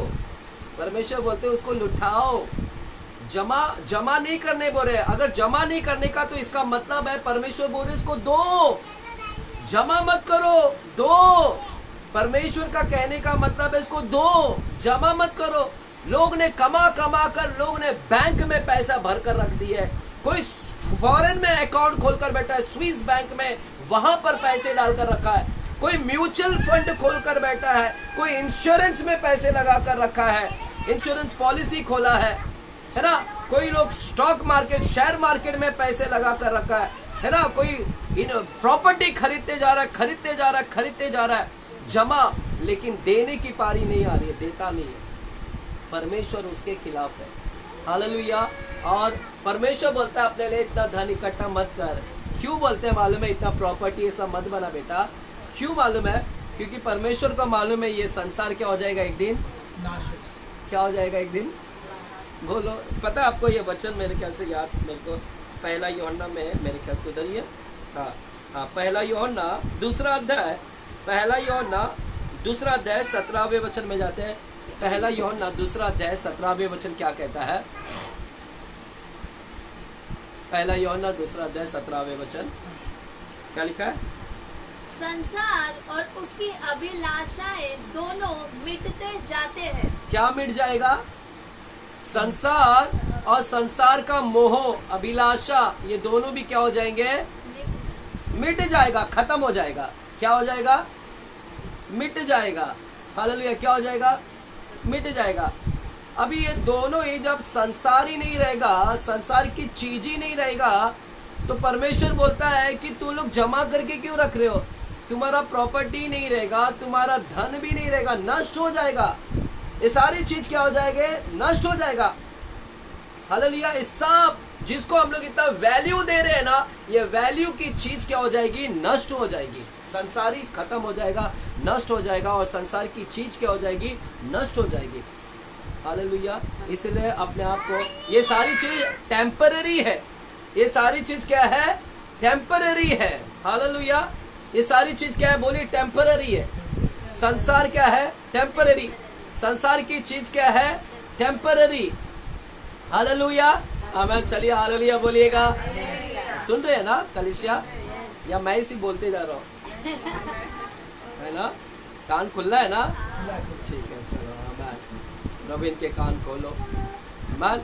परमेश्वर बोलते हैं उसको लुटाओ, जमा नहीं करने बोल रहे। अगर जमा नहीं करने का तो इसका मतलब है परमेश्वर बोल रहे उसको दो, जमा मत करो, दो। परमेश्वर का कहने का मतलब है इसको दो, जमा मत करो। लोग ने कमा कमा कर लोग ने बैंक में पैसा भर कर रख दिया है, कोई फॉरेन में अकाउंट खोलकर बैठा है, स्विस बैंक में, वहां पर पैसे डालकर रखा है, कोई म्यूचुअल फंड खोलकर बैठा है, कोई इंश्योरेंस में पैसे लगाकर रखा है, इंश्योरेंस पॉलिसी खोला है ना, कोई लोग स्टॉक मार्केट, शेयर मार्केट में पैसे लगाकर रखा है ना, कोई प्रॉपर्टी खरीदते जा रहा है, खरीदते जा रहा है, जमा, लेकिन देने की पारी नहीं आ रही है, देता नहीं है। परमेश्वर उसके खिलाफ है। हालेलुया। और परमेश्वर बोलता है अपने लिए इतना धन इकट्ठा मत कर। क्यों बोलते हैं मालूम है, इतना प्रॉपर्टी ये सब मत बना बेटा। क्यों मालूम है, क्योंकि परमेश्वर को मालूम है ये संसार क्या हो जाएगा एक दिन, नाश। क्या हो जाएगा एक दिन, बोलो। पता है आपको ये वचन मेरे ख्याल से याद, मेरे को पहला यूहन्ना में, मेरे ख्याल से उधर ही है, हाँ, पहला यूहन्ना दूसरा अध्याय, पहला यूहन्ना दूसरा अध्याय 17वें वचन में जाते हैं। पहला यूहन्ना दूसरा अध्याय 17वें वचन क्या कहता है, पहला यूहन्ना दूसरा अध्याय 17वें वचन क्या लिखा है, संसार और उसकी अभिलाषाएं दोनों मिटते जाते हैं। क्या मिट जाएगा, संसार और संसार का मोह, अभिलाषा, ये दोनों भी क्या हो जाएंगे, मिट जाएगा, खत्म हो जाएगा। क्या हो जाएगा, मिट जाएगा। हालेलुया, क्या हो जाएगा, मिट जाएगा। अभी ये दोनों ही जब संसार ही नहीं रहेगा, संसार की चीज ही नहीं रहेगा, तो परमेश्वर बोलता है कि तू लोग जमा करके क्यों रख रहे हो, तुम्हारा प्रॉपर्टी नहीं रहेगा, तुम्हारा धन भी नहीं रहेगा, नष्ट हो जाएगा। ये सारी चीज क्या हो जाएंगे, नष्ट हो जाएगा। हालेलुया, इस सब जिसको हम लोग इतना वैल्यू दे रहे हैं ना, ये वैल्यू की चीज क्या हो जाएगी, नष्ट हो जाएगी। संसारी खत्म हो जाएगा, नष्ट हो जाएगा, और संसार की चीज क्या हो जाएगी, नष्ट हो जाएगी। हालेलुया, इसलिए अपने आप को, ये सारी चीज टेम्पररी है, ये सारी चीज क्या है, टेम्पररी है। हालेलुया, ये सारी चीज क्या है, बोली टेम्पररी है। संसार क्या है, टेम्पररी, संसार की चीज क्या है, टेम्पररी। हालेलुया, आमीन। चलिए हालेलुया बोलिएगा। सुन रहे हैं ना कलीसिया, या मैं इसी बोलते जा रहा हूँ, है ना, कान खुला है ना, ठीक है, चलो आमीन। रविन के कान खोलो। आमीन।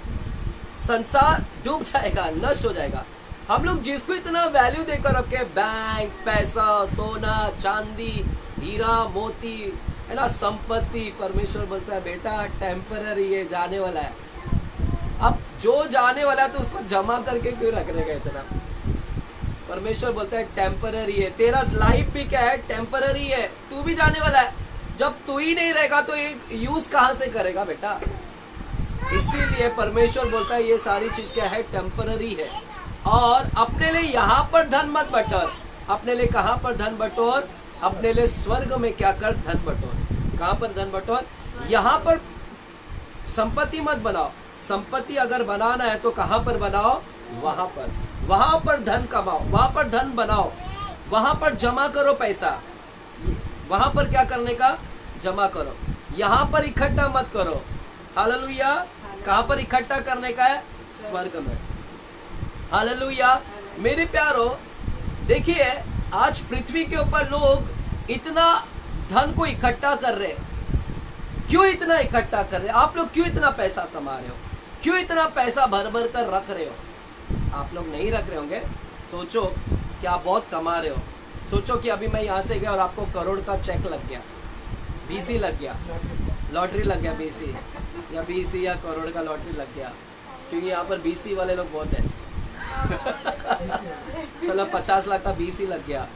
संसार डूब जाएगा, नष्ट हो जाएगा। हम लोग जिसको इतना वैल्यू देकर रखे, बैंक, पैसा, सोना, चांदी, हीरा, मोती, है ना, संपत्ति, परमेश्वर बोलता है बेटा टेम्पररी है, जाने वाला है। अब जो जाने वाला है तो उसको जमा करके क्यों रखने का इतना। परमेश्वर बोलता है टेम्पररी है, तेरा लाइफ भी क्या है, टेम्पररी है, तू भी जाने वाला है। जब तू ही नहीं रहेगा तो एक यूज कहाँ से करेगा बेटा। इसीलिए परमेश्वर बोलता है ये सारी चीज क्या है, टेम्पररी है। और अपने लिए यहाँ पर धन मत बटोर, अपने लिए कहाँ पर धन बटोर, अपने लिए स्वर्ग में क्या कर, धन बटोर। कहाँ पर धन बटोर, यहाँ पर संपत्ति मत बनाओ। संपत्ति अगर बनाना है तो कहाँ पर बनाओ, वहां पर धन कमाओ, वहां पर धन बनाओ, वहां पर जमा करो पैसा, वहां पर क्या करने का, जमा करो, यहाँ पर इकट्ठा मत करो। हालेलुया, कहाँ पर इकट्ठा करने का है, स्वर्ग में। हालेलुया, मेरे प्यारो, देखिए आज पृथ्वी के ऊपर लोग इतना धन को इकट्ठा कर रहे हैं। क्यों इतना इकट्ठा कर रहे हैं, आप लोग क्यों इतना पैसा कमा रहे हो, क्यों इतना पैसा भर भर कर रख रहे हो। आप लोग नहीं रख रहे होंगे, सोचो कि आप बहुत कमा रहे हो। सोचो कि अभी मैं यहाँ से गया और आपको करोड़ का चेक लग गया, बीसी लग गया, लॉटरी लग गया, बीसी या बीसी या करोड़ का लॉटरी लग गया, क्योंकि यहाँ पर बीसी वाले लोग बहुत हैं। चलो 50 लाख का बीसी लग गया,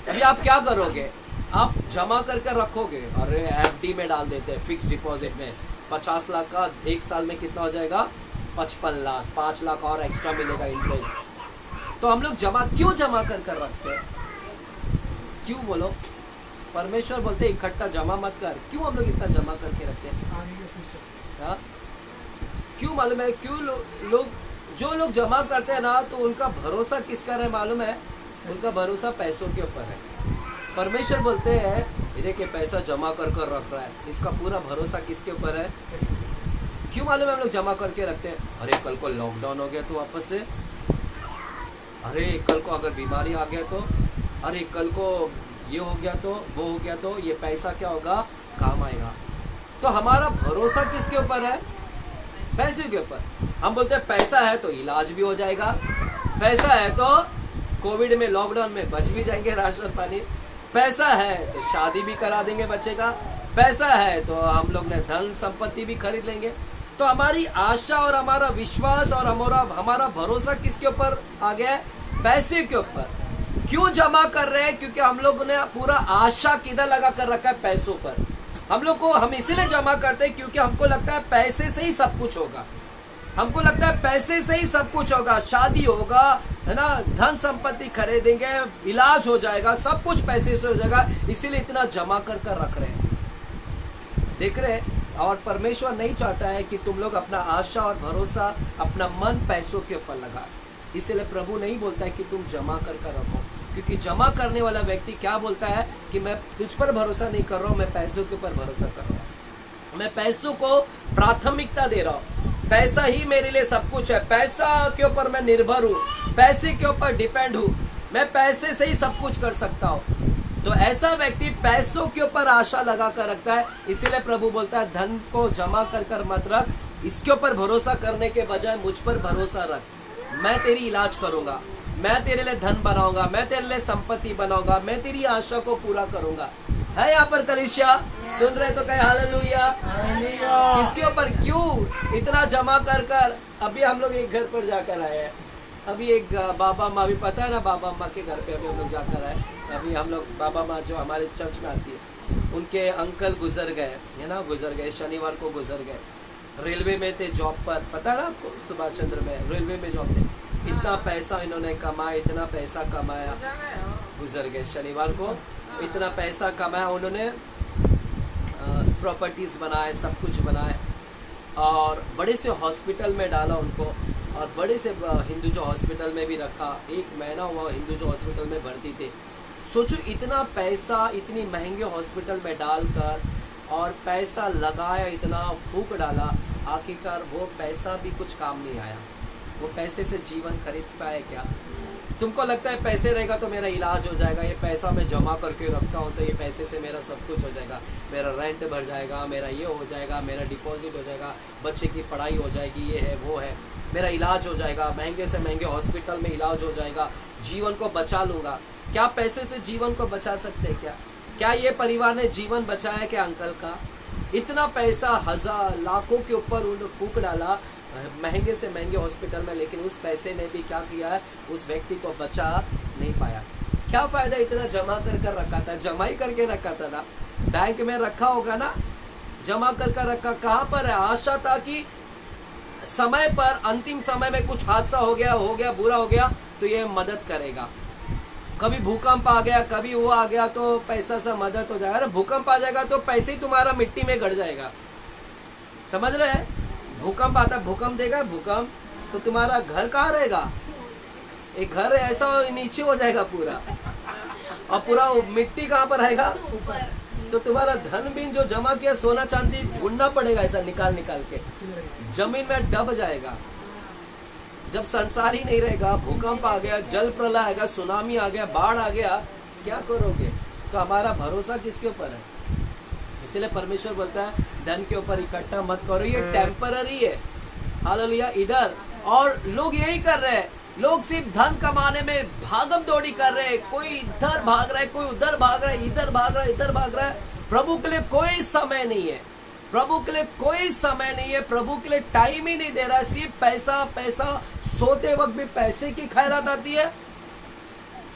अभी आप क्या करोगे? आप जमा करके रखोगे? अरे एफडी में डाल देते हैं, फिक्स डिपॉजिट में। 50 लाख का 1 साल में कितना हो जाएगा? 55 लाख, 5 लाख और एक्स्ट्रा मिलेगा इंटरेस्ट। तो हम लोग क्यों जमा कर रखते हैं? क्यों बोलो? परमेश्वर बोलते इकट्ठा जमा मत कर। क्यों हम लोग इतना जमा करके रखते हैं? हाँ, क्यों मालूम है? क्यों जो लोग जमा करते हैं ना, तो उनका भरोसा किसका है मालूम है? उनका भरोसा पैसों के ऊपर है। परमेश्वर बोलते हैं देखिए पैसा जमा कर रख रहा है, इसका पूरा भरोसा किसके ऊपर है? क्यों मालूम है हम लोग जमा करके रखते हैं? अरे कल को लॉकडाउन हो गया तो वापस से, अरे कल को अगर बीमारी आ गया तो, अरे कल को ये हो गया तो, वो हो गया तो, ये पैसा क्या होगा? काम आएगा। तो हमारा भरोसा किसके ऊपर है? पैसे के ऊपर। हम बोलते हैं पैसा है तो इलाज भी हो जाएगा, पैसा है तो कोविड में लॉकडाउन में बच भी जाएंगे राशन पानी, पैसा है तो शादी भी करा देंगे बच्चे का, पैसा है तो हम लोग ने धन संपत्ति भी खरीद लेंगे। तो हमारी आशा और हमारा विश्वास और हमारा भरोसा किसके ऊपर आ गया है? पैसे के ऊपर। क्यों जमा कर रहे हैं? क्योंकि हम लोगों ने पूरा आशा किधर लगा कर रखा है? पैसों पर। हम इसीलिए जमा करते हैं क्योंकि हमको लगता है पैसे से ही सब कुछ होगा। हमको लगता है पैसे से ही सब कुछ होगा, शादी होगा, है ना, धन संपत्ति खरीदेंगे, इलाज हो जाएगा, सब कुछ पैसे से हो जाएगा, इसीलिए इतना जमा कर रख रहे हैं। देख रहे हैं? और परमेश्वर नहीं चाहता है कि तुम लोग अपना आशा और भरोसा, अपना मन पैसों के ऊपर लगा। इसीलिए प्रभु नहीं बोलता है कि तुम जमा कर रखो, क्योंकि जमा करने वाला व्यक्ति क्या बोलता है कि मैं तुझ पर भरोसा नहीं कर रहा हूँ, मैं पैसों के ऊपर भरोसा कर रहा हूँ, मैं पैसों को प्राथमिकता दे रहा हूँ, पैसा ही मेरे लिए सब कुछ है, पैसा के ऊपर मैं निर्भर हूँ, पैसे के ऊपर डिपेंड हूँ, मैं पैसे से ही सब कुछ कर सकता हूँ। तो ऐसा व्यक्ति पैसों के ऊपर आशा लगा कर रखता है। इसीलिए प्रभु बोलता है धन को जमा कर मत रख, इसके ऊपर भरोसा करने के बजाय मुझ पर भरोसा रख। मैं तेरी इलाज करूंगा, मैं तेरे लिए धन बनाऊंगा, मैं तेरे लिए संपत्ति बनाऊंगा, मैं तेरी आशा को पूरा करूंगा। है यहाँ पर कलीसिया? सुन रहे तो कहे हालेलुया। किसके ऊपर? क्यों इतना जमा कर? अभी हम लोग एक घर पर जाकर आए हैं, अभी एक बाबा माँ, भी पता है ना, बाबा माँ के घर पे अभी हम लोग जाकर आए। अभी हम लोग बाबा माँ जो हमारे चर्च में आती है, उनके अंकल गुजर गए, है ना, गुजर गए, शनिवार को गुजर गए। रेलवे में थे जॉब पर, पता है ना आपको, सुभाष चंद्र में रेलवे में जॉब थे। इतना पैसा इन्होंने कमाया, इतना पैसा कमाया, गुजर गए शनिवार को। इतना पैसा कमाया उन्होंने, प्रॉपर्टीज बनाए, सब कुछ बनाए, और बड़े से हॉस्पिटल में डाला उनको, और बड़े से हिंदू जो हॉस्पिटल में भी रखा। 1 महीना हुआ हिंदू जो हॉस्पिटल में भर्ती थे। सोचो इतना पैसा इतनी महंगे हॉस्पिटल में डालकर, और पैसा लगाया, इतना फूक डाला, आखिरकार वो पैसा भी कुछ काम नहीं आया। वो पैसे से जीवन खरीद पाए क्या? तुमको लगता है पैसे रहेगा तो मेरा इलाज हो जाएगा, ये पैसा मैं जमा करके रखता हूँ तो ये पैसे से मेरा सब कुछ हो जाएगा, मेरा रेंट भर जाएगा, मेरा ये हो जाएगा, मेरा डिपॉजिट हो जाएगा, बच्चे की पढ़ाई हो जाएगी, ये है वो है, मेरा इलाज हो जाएगा, महंगे से महंगे हॉस्पिटल में इलाज हो जाएगा, जीवन को बचा लूँगा। क्या पैसे से जीवन को बचा सकते हैं क्या? क्या ये परिवार ने जीवन बचाया क्या अंकल का? इतना पैसा हजार लाखों के ऊपर उन्होंने फूक डाला महंगे से महंगे हॉस्पिटल में, लेकिन उस पैसे ने भी क्या किया है? उस व्यक्ति को बचा नहीं पाया। क्या फायदा? इतना जमा कर रखा था, जमा ही करके रखा था ना, बैंक में रखा होगा ना, जमा कर रखा। कहाँ पर है? आशा था कि समय पर, अंतिम समय में कुछ हादसा हो गया, बुरा हो गया तो ये मदद करेगा। कभी भूकंप आ गया, कभी वो आ गया तो पैसा से मदद हो जाएगा। अरे भूकंप आ जाएगा तो पैसे ही तुम्हारा मिट्टी में गड़ जाएगा। समझ रहे हैं? भूकंप आता, भूकंप देगा भूकंप, तो तुम्हारा घर कहाँ रहेगा? एक घर ऐसा नीचे हो जाएगा पूरा, और पूरा मिट्टी कहाँ पर रहेगा? ऊपर। तो तुम्हारा धन भी जो जमा किया, सोना चांदी ढूंढना पड़ेगा ऐसा निकाल के, जमीन में डब जाएगा। जब संसार ही नहीं रहेगा, भूकंप आ गया, जल प्रलय आ गया, सुनामी आ गया, बाढ़ आ गया, क्या करोगे? तो हमारा भरोसा किसके ऊपर है? इसलिए परमेश्वर बोलता है धन के ऊपर इकट्ठा मत करो, ये टेम्पररी है। हालेलुया। इधर और लोग यही कर रहे हैं, लोग सिर्फ धन कमाने में भागम दौड़ी कर रहे हैं। कोई इधर भाग रहा है, कोई उधर भाग रहा है, इधर भाग रहा है, इधर भाग रहा है। प्रभु के लिए कोई समय नहीं है। प्रभु के लिए कोई समय नहीं है, प्रभु के लिए टाइम ही नहीं दे रहा है, सिर्फ पैसा पैसा। सोते वक्त भी पैसे की ख्यालात आती है,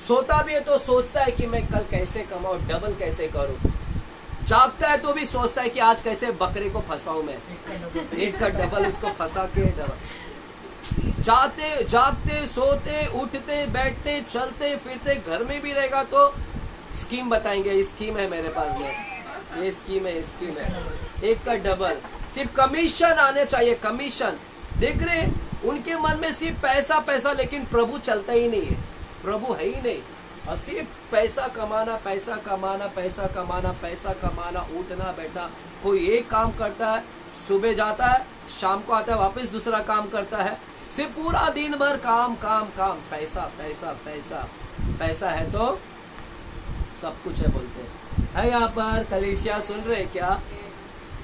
सोता भी है तो सोचता है कि मैं कल कैसे कमाऊं, डबल कैसे करूं। जागता है तो भी सोचता है कि आज कैसे बकरे को फंसाऊं मैं, एक का डबल उसको फंसा के डबल। जागते सोते उठते बैठते चलते फिरते, घर में भी रहेगा तो स्कीम बताएंगे, ये स्कीम है मेरे पास में, ये स्कीम है, स्कीम है, एक का डबल। सिर्फ कमीशन आने चाहिए, कमीशन। देख रहे उनके मन में सिर्फ पैसा पैसा, लेकिन प्रभु चलता ही नहीं है, प्रभु है ही नहीं। और सिर्फ पैसा कमाना पैसा कमाना पैसा कमाना पैसा कमाना, उठना बैठना। कोई एक काम करता है, सुबह जाता है, शाम को आता है, वापस दूसरा काम करता है, सिर्फ पूरा दिन भर काम काम काम, पैसा पैसा पैसा। पैसा है तो सब कुछ है बोलते है। यहाँ पर कलीसिया सुन रहे क्या?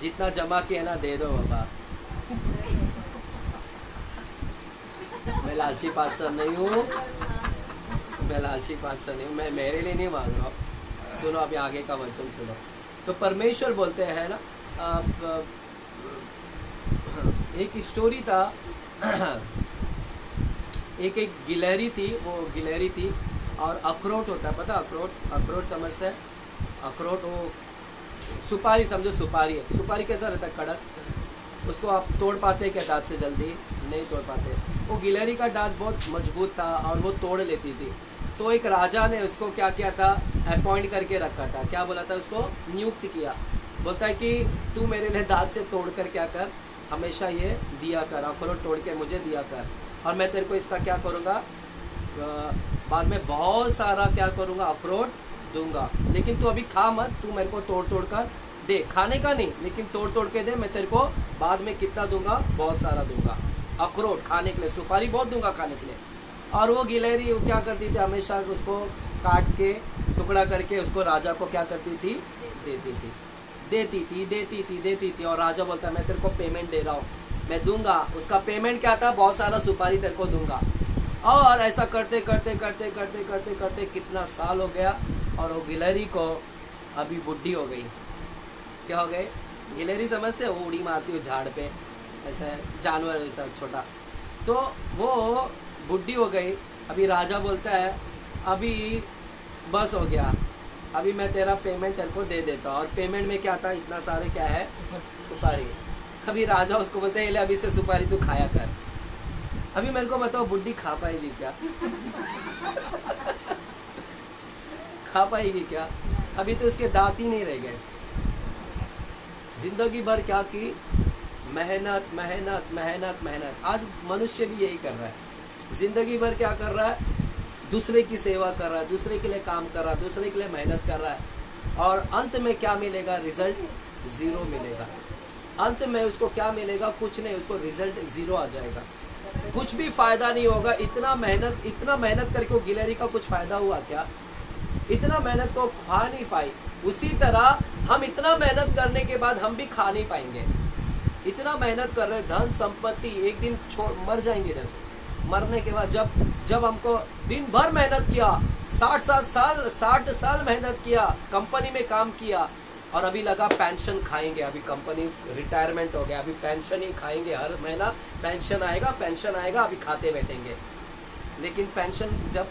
जितना जमा किया ना दे दो बाबा। मैं लालची पास्टर नहीं हूँ, मैं लालची पास्टर नहीं हूँ, मैं मेरे लिए नहीं मांग रहा हूँ। सुनो अभी आगे का वचन सुनो। तो परमेश्वर बोलते हैं ना, एक स्टोरी था, एक गिलहरी थी, वो गिलहरी थी और अखरोट होता है, पता अखरोट समझते हैं? अखरोट वो सुपारी समझो, सुपारी है। सुपारी कैसा रहता है? कड़क। उसको आप तोड़ पाते क्या दांत से? जल्दी नहीं तोड़ पाते। वो गिलहरी का दांत बहुत मजबूत था और वो तोड़ लेती थी। तो एक राजा ने उसको क्या किया था, अपॉइंट करके रखा था। क्या बोला था उसको? नियुक्त किया। बोलता है कि तू मेरे लिए दांत से तोड़ कर क्या कर, हमेशा ये दिया कर, अखरोट तोड़ के मुझे दिया कर, और मैं तेरे को इसका क्या करूँगा, बाद में बहुत सारा क्या करूँगा, अखरोट दूंगा। लेकिन तू अभी खा मत, तू मेरे को तोड़ तोड़ कर दे, खाने का नहीं लेकिन तोड़ तोड़ के दे, मैं तेरे को बाद में कितना दूंगा, बहुत सारा दूंगा अखरोट खाने के लिए, सुपारी बहुत दूंगा खाने के लिए। और वो गिलहरी वो क्या करती थी, हमेशा उसको काट के टुकड़ा करके उसको राजा को क्या करती थी, देती थी। और राजा बोलता है मैं तेरे को पेमेंट दे रहा हूँ, मैं दूंगा। उसका पेमेंट क्या था, बहुत सारा सुपारी तेरे को दूंगा। और ऐसा करते करते करते करते करते करते कितना साल हो गया, और वो गिलहरी को अभी बुढ़ी हो गई। क्या हो गई? गिलहरी समझते हो, वो उड़ी मारती हो झाड़ पे, ऐसा जानवर ऐसा छोटा। तो वो बुढ़ी हो गई। अभी राजा बोलता है अभी बस हो गया, अभी मैं तेरा पेमेंट तेरे को दे देता हूँ। और पेमेंट में क्या था, इतना सारे क्या है, सुपारी। अभी राजा उसको बोलते है ले अभी से सुपारी तू खाया कर। अभी मेरे को बताओ बुढ़ी खा पाएगी क्या? खा पाएगी क्या? अभी तो उसके दांत ही नहीं रह गए। जिंदगी भर क्या की, मेहनत मेहनत मेहनत मेहनत। आज मनुष्य भी यही कर रहा है, जिंदगी भर क्या कर रहा है, दूसरे की सेवा कर रहा है, दूसरे के लिए काम कर रहा है, दूसरे के लिए मेहनत कर रहा है। और अंत में क्या मिलेगा? रिजल्ट जीरो मिलेगा। अंत में उसको क्या मिलेगा? कुछ नहीं, उसको रिजल्ट जीरो आ जाएगा, कुछ भी फायदा नहीं होगा। इतना मेहनत करके वो गिलहरी का कुछ फायदा हुआ क्या? इतना मेहनत को खा नहीं पाई। उसी तरह हम इतना मेहनत करने के बाद हम भी खा नहीं पाएंगे। इतना मेहनत कर रहे, धन संपत्ति एक दिन मर जाएंगे। जैसे मरने के बाद जब हमको दिन भर मेहनत किया, 60 साल मेहनत किया, कंपनी में काम किया, और अभी लगा पेंशन खाएंगे, अभी कंपनी रिटायरमेंट हो गया, अभी पेंशन ही खाएंगे, हर महीना पेंशन आएगा, अभी खाते बैठेंगे। लेकिन पेंशन जब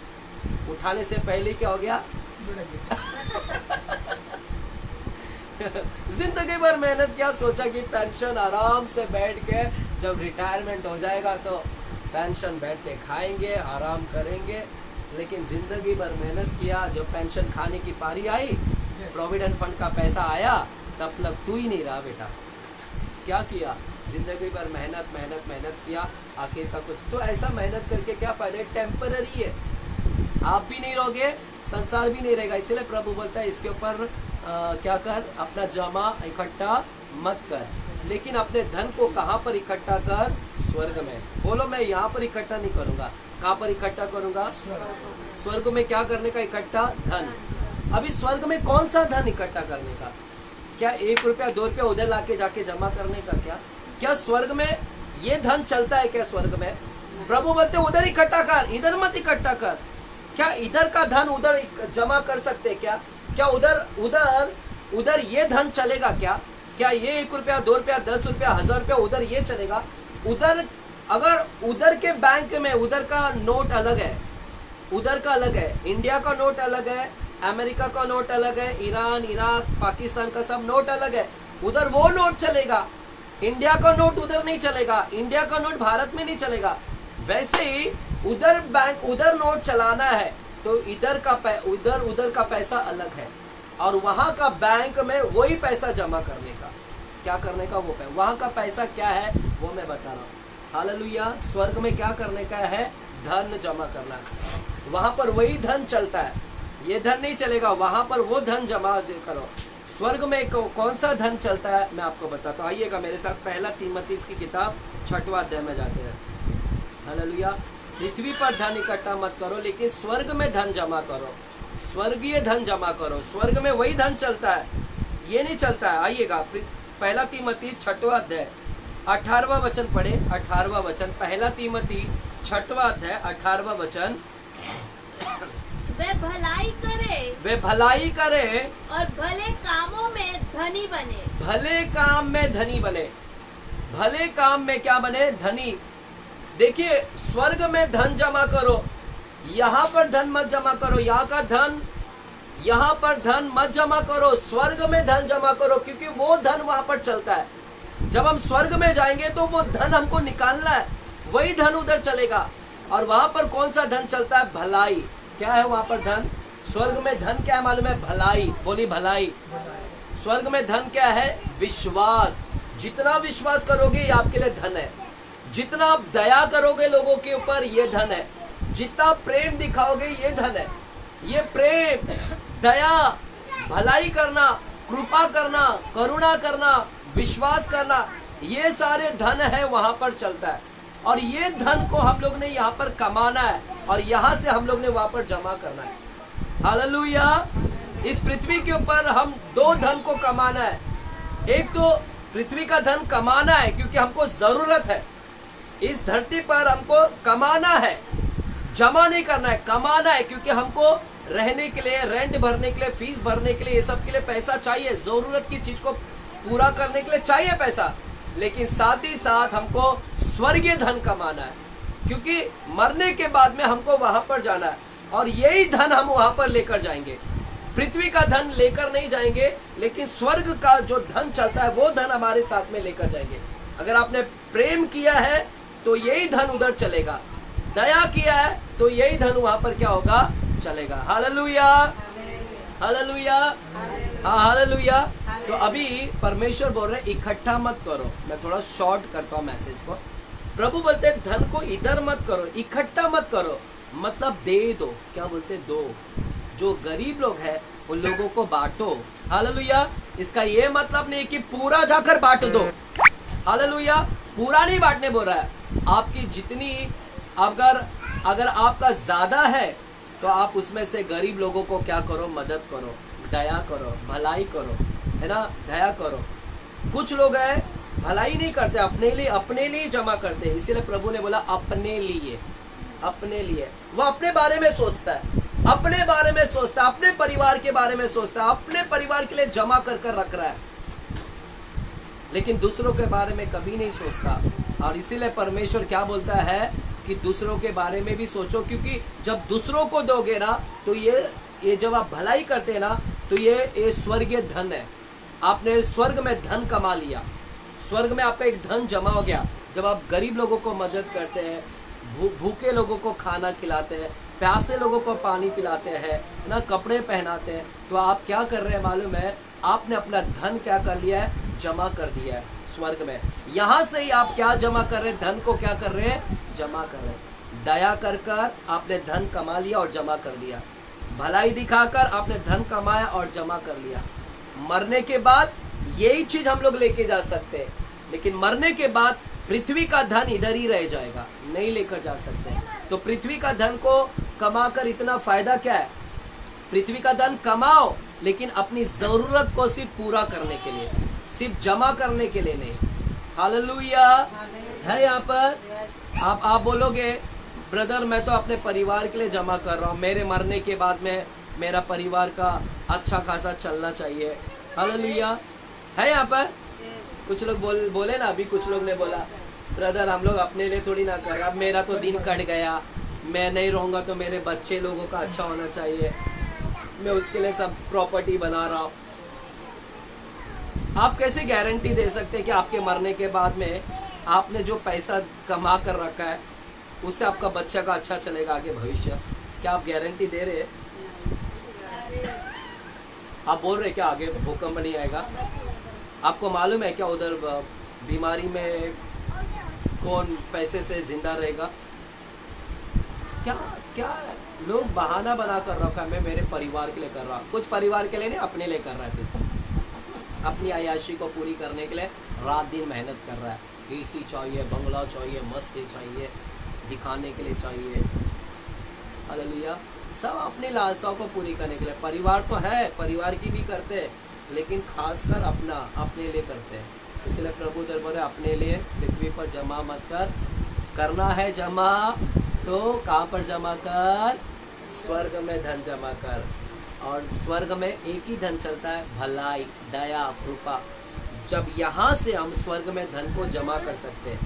उठाने से पहले क्या हो गया? जिंदगी भर मेहनत किया, सोचा कि पेंशन आराम से बैठ के जब रिटायरमेंट हो जाएगा तो पेंशन बैठ के खाएंगे, आराम करेंगे। लेकिन जिंदगी भर मेहनत किया, जब पेंशन खाने की पारी आई, प्रोविडेंट फंड का पैसा आया, तब तक तू ही नहीं रहा बेटा। क्या किया? जिंदगी भर मेहनत किया, आखिर का कुछ तो ऐसा मेहनत करके क्या फायदा? टेम्पररी है, आप भी नहीं रहोगे, संसार भी नहीं रहेगा। इसलिए प्रभु बोलता है इसके ऊपर क्या कर, अपना जमा इकट्ठा मत कर, लेकिन अपने धन को कहाँ पर इकट्ठा कर? स्वर्ग में। बोलो मैं यहाँ पर इकट्ठा नहीं करूँगा, कहाँ पर इकट्ठा करूँगा? स्वर्ग में। क्या करने का? इकट्ठा धन। अभी स्वर्ग में कौन सा धन इकट्ठा करने का? क्या 1 रुपया 2 रुपया उधर लाके जाके जमा करने का? क्या स्वर्ग में ये धन चलता है क्या? स्वर्ग में प्रभु बोलते उधर इकट्ठा कर, इधर मत इकट्ठा कर। क्या इधर का धन उधर जमा कर सकते क्या? क्या उधर ये धन चलेगा क्या? क्या ये 1 रुपया, 2 रुपया, 10 रुपया, 1000 रुपया उधर ये चलेगा? उधर अगर उधर के बैंक में उधर का नोट अलग है, उधर का अलग है, इंडिया का नोट अलग है, अमेरिका का नोट अलग है, ईरान, इराक, पाकिस्तान का सब नोट अलग है, उधर वो नोट चलेगा। इंडिया का नोट उधर नहीं चलेगा, इंडिया का नोट भारत में नहीं चलेगा। वैसे ही उधर बैंक उधर नोट चलाना है तो उधर का पैसा अलग है, और वहां का बैंक में वही पैसा जमा करने का, क्या करने का, वो वहां का पैसा क्या है वो मैं बता रहा हूँ। हालेलुया। स्वर्ग में क्या करने का है? धन जमा करना है। वहां पर वही धन चलता है, ये धन नहीं चलेगा, वहां पर वो धन जमा करो। स्वर्ग में कौन सा धन चलता है मैं आपको बताता हूँ। आइएगा मेरे साथ, पहला तीमुथियुस की किताब 6वां अध्याय में जाते हैं। हालेलुया। पृथ्वी पर धन इकट्ठा मत करो, लेकिन स्वर्ग में धन जमा करो, स्वर्गीय धन जमा करो। स्वर्ग में वही धन चलता है, ये नहीं चलता है। आइएगा पहला तीमुथियुस 6वां अध्याय 18वां वचन पढ़े। 18वां वचन, पहला तीमुथियुस 6वां अध्याय 18वां वचन। वे भलाई करे और भले कामों में धनी बने। भले काम में धनी बने। भले काम में क्या बने? धनी। देखिए, स्वर्ग में धन जमा करो, यहाँ पर धन मत जमा करो। यहाँ का धन, यहाँ पर धन मत जमा करो, स्वर्ग में धन जमा करो, क्योंकि वो धन वहां पर चलता है। जब हम स्वर्ग में जाएंगे तो वो धन हमको निकालना है, वही धन उधर चलेगा। और वहां पर कौन सा धन चलता है? भलाई। क्या है वहां पर धन? स्वर्ग में धन क्या है मालूम है? भलाई। बोली भलाई। स्वर्ग में धन क्या है? विश्वास। जितना विश्वास करोगे ये आपके लिए धन है। जितना आप दया करोगे लोगों के ऊपर, ये धन है। जितना प्रेम दिखाओगे, ये धन है। ये प्रेम, दया, भलाई करना, कृपा करना, करुणा करना, विश्वास करना, ये सारे धन है वहां पर चलता है। और ये धन को हम लोग ने यहाँ पर कमाना है, और यहाँ से हम लोग ने वहां पर जमा करना है। हालेलुया। इस पृथ्वी के ऊपर हम दो धन को कमाना है। एक तो पृथ्वी का धन कमाना है क्योंकि हमको जरूरत है। इस धरती पर हमको कमाना है, जमा नहीं करना है, कमाना है, क्योंकि हमको रहने के लिए, रेंट भरने के लिए, फीस भरने के लिए, ये सब के लिए पैसा चाहिए। जरूरत की चीज को पूरा करने के लिए चाहिए पैसा। लेकिन साथ ही साथ हमको स्वर्गीय धन कमाना है, क्योंकि मरने के बाद में हमको वहां पर जाना है, और यही धन हम वहां पर लेकर जाएंगे। पृथ्वी का धन लेकर नहीं जाएंगे, लेकिन स्वर्ग का जो धन चलता है वो धन हमारे साथ में लेकर जाएंगे। अगर आपने प्रेम किया है तो यही धन उधर चलेगा, दया किया है तो यही धन वहां पर क्या होगा? चलेगा। हालेलुया, हालेलुया, हाँ हालेलुया। तो अभी परमेश्वर बोल रहे इकट्ठा मत करो। मैं थोड़ा शॉर्ट करता हूँ मैसेज को। प्रभु बोलते हैं धन को इधर मत करो, इकट्ठा मत करो, मतलब दे दो। क्या बोलते? दो। जो गरीब लोग हैं उन लोगों को बांटो। हालेलुया। इसका ये मतलब नहीं कि पूरा जाकर बांट दो। हालेलुया। पूरा नहीं बांटने बोल रहा है। आपकी जितनी, अगर आपका ज्यादा है तो आप उसमें से गरीब लोगों को क्या करो? मदद करो, दया करो, भलाई करो, है ना? दया करो। कुछ लोग हैं भलाई नहीं करते, अपने लिए जमा करते हैं। इसीलिए प्रभु ने बोला अपने लिए, अपने लिए। वो अपने बारे में सोचता है, अपने बारे में सोचता है, अपने परिवार के बारे में सोचता है, अपने परिवार के लिए जमा कर रख रहा है, लेकिन दूसरों के बारे में कभी नहीं सोचता। और इसीलिए परमेश्वर क्या बोलता है कि दूसरों के बारे में भी सोचो, क्योंकि जब दूसरों को दोगे ना तो ये जब आप भलाई करते हैं ना तो ये स्वर्गीय धन है। आपने स्वर्ग में धन कमा लिया, स्वर्ग में आपका एक धन जमा हो गया। जब आप गरीब लोगों को मदद करते हैं, भूखे लोगों को खाना खिलाते हैं, प्यासे लोगों को पानी पिलाते हैं ना, कपड़े पहनाते हैं, तो आप क्या कर रहे हैं मालूम है? आपने अपना धन क्या कर लिया है? जमा कर दिया है स्वर्ग में। यहाँ से ही आप क्या जमा कर रहे हैं? धन को क्या कर रहे हैं? जमा कर रहे हैं। दया कर आपने धन कमा लिया और जमा कर दिया। भलाई दिखाकर आपने धन कमाया और जमा कर लिया। मरने के बाद यही चीज हम लोग लेके जा सकते हैं, लेकिन मरने के बाद पृथ्वी का धन इधर ही रह जाएगा, नहीं लेकर जा सकते। तो पृथ्वी का धन को कमाकर इतना फायदा क्या है? पृथ्वी का धन कमाओ, लेकिन अपनी जरूरत को सिर्फ पूरा करने के लिए, सिर्फ जमा करने के लिए नहीं। हालेलुया है। यहाँ पर आप बोलोगे ब्रदर मैं तो अपने परिवार के लिए जमा कर रहा हूँ, मेरे मरने के बाद में मेरा परिवार का अच्छा खासा चलना चाहिए। हालेलुया है। यहाँ पर कुछ लोग बोले ना, अभी कुछ लोग ने बोला ब्रदर हम लोग अपने लिए थोड़ी ना कर रहे, अब मेरा तो दिन कट गया, मैं नहीं रहूँगा तो मेरे बच्चे लोगों का अच्छा होना चाहिए, मैं उसके लिए सब प्रॉपर्टी बना रहा हूँ। आप कैसे गारंटी दे सकते हैं कि आपके मरने के बाद में आपने जो पैसा कमा कर रखा है उससे आपका बच्चा का अच्छा चलेगा आगे भविष्य? क्या आप गारंटी दे रहे हैं? आप बोल रहे क्या आगे भूकंप नहीं आएगा? आपको मालूम है क्या उधर बीमारी में कौन पैसे से जिंदा रहेगा? क्या क्या लोग बहाना बना कर रखा है, मैं मेरे परिवार के लिए कर रहा हूँ। कुछ परिवार के लिए नहीं, अपने लिए कर रहा है। फिर अपनी अय्याशी को पूरी करने के लिए रात दिन मेहनत कर रहा है। एसी चाहिए, बंगला चाहिए, मस्ती चाहिए, दिखाने के लिए चाहिए। हालेलुया। सब अपनी लालसाओं को पूरी करने के लिए। परिवार तो है, परिवार की भी करते हैं, लेकिन खासकर अपने लिए करते हैं। इसलिए प्रभु दरबार अपने लिए पृथ्वी पर जमा मत कर, करना है जमा तो कहाँ पर जमा कर? स्वर्ग में धन जमा कर। और स्वर्ग में एक ही धन चलता है, भलाई, दया, कृपा। जब यहाँ से हम स्वर्ग में धन को जमा कर सकते हैं।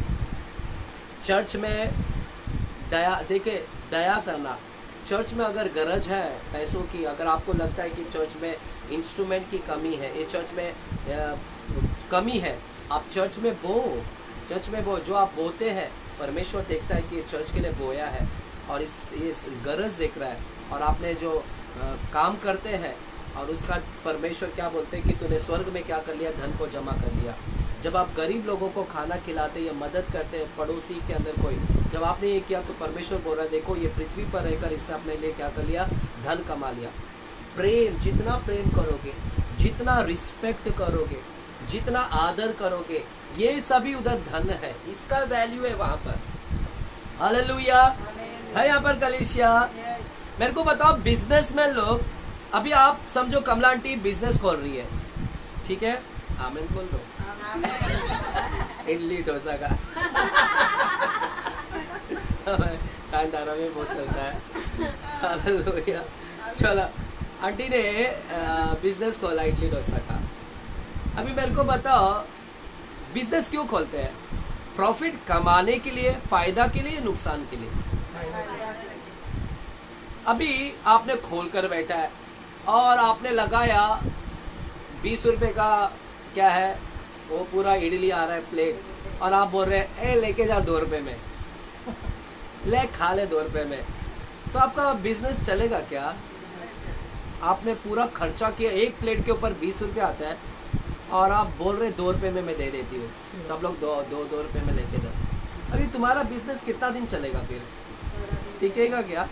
चर्च में दया, देखिए दया करना, चर्च में अगर गरज है पैसों की, अगर आपको लगता है कि चर्च में इंस्ट्रूमेंट की कमी है, ये चर्च में कमी है, आप चर्च में बो। जो आप बोते हैं परमेश्वर देखता है कि चर्च के लिए बोया है और इस गरज देख रहा है, और आपने जो काम करते हैं और उसका परमेश्वर क्या बोलते हैं कि तूने स्वर्ग में क्या कर लिया? धन को जमा कर लिया। जब आप गरीब लोगों को खाना खिलाते या मदद करते हैं, पड़ोसी के अंदर कोई, जब आपने ये किया तो परमेश्वर बोल रहा है देखो ये पृथ्वी पर रहकर इसने अपने लिए क्या कर लिया? धन कमा लिया। प्रेम, जितना प्रेम करोगे, जितना रिस्पेक्ट करोगे, जितना आदर करोगे, ये सभी उधर धन है, इसका वैल्यू है वहां पर। हालेलुया है यहाँ पर कलीसिया। मेरे को बताओ बिजनेसमैन लोग, अभी आप समझो कमला आंटी बिजनेस खोल रही है, ठीक है? आमीन बोल दो। इडली डोसा का सायदारा में बहुत चलता है। हालेलुया। चलो, आंटी ने बिजनेस खोला इडली डोसा का। अभी मेरे को बताओ बिजनेस क्यों खोलते हैं? प्रॉफिट कमाने के लिए, फायदा के लिए, नुकसान के लिए? अभी आपने खोल कर बैठा है और आपने लगाया 20 रुपए का, क्या है वो, पूरा इडली आ रहा है प्लेट, और आप बोल रहे हैं ए लेके जा 2 रुपए में, ले खा ले 2 रुपए में, तो आपका बिजनेस चलेगा क्या? आपने पूरा खर्चा किया, एक प्लेट के ऊपर 20 रुपये आता है और आप बोल रहे 2 रुपए में मैं दे देती हूँ, सब लोग दो रुपए में लेके जाओ। अभी तुम्हारा बिजनेस कितना दिन चलेगा? फिर टिकेगा क्या?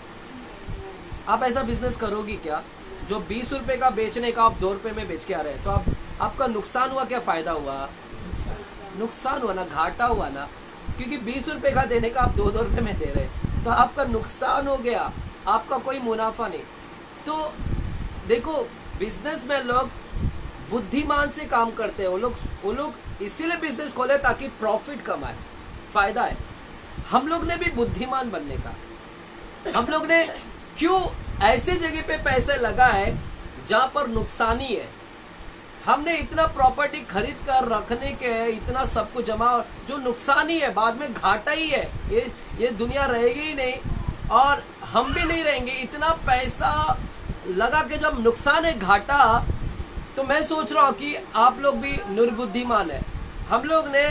आप ऐसा बिजनेस करोगी क्या जो 20 रुपए का बेचने का आप 2 रुपए में बेच के आ रहे हैं? तो आपका नुकसान हुआ क्या फायदा हुआ? नुकसान हुआ ना, घाटा हुआ ना, क्योंकि 20 रुपए का देने का आप 2 रुपए में दे रहे हैं, तो आपका नुकसान हो गया, आपका कोई मुनाफा नहीं। तो देखो बिजनेस में लोग बुद्धिमान से काम करते हैं, वो लोग इसीलिए बिजनेस खोले ताकि प्रॉफिट कमाए, फायदा है। हम लोग ने भी बुद्धिमान बनने का, हम लोग ने क्यों ऐसे जगह पे पैसे लगाए जहां पर नुकसानी है? हमने इतना प्रॉपर्टी खरीद कर रखने के, इतना सब कुछ जमा, जो नुकसानी है, बाद में घाटा ही है, ये दुनिया रहेगी ही नहीं और हम भी नहीं रहेंगे। इतना पैसा लगा के जब नुकसान है, घाटा, तो मैं सोच रहा हूँ कि आप लोग भी निर्बुद्धिमान है, हम लोग ने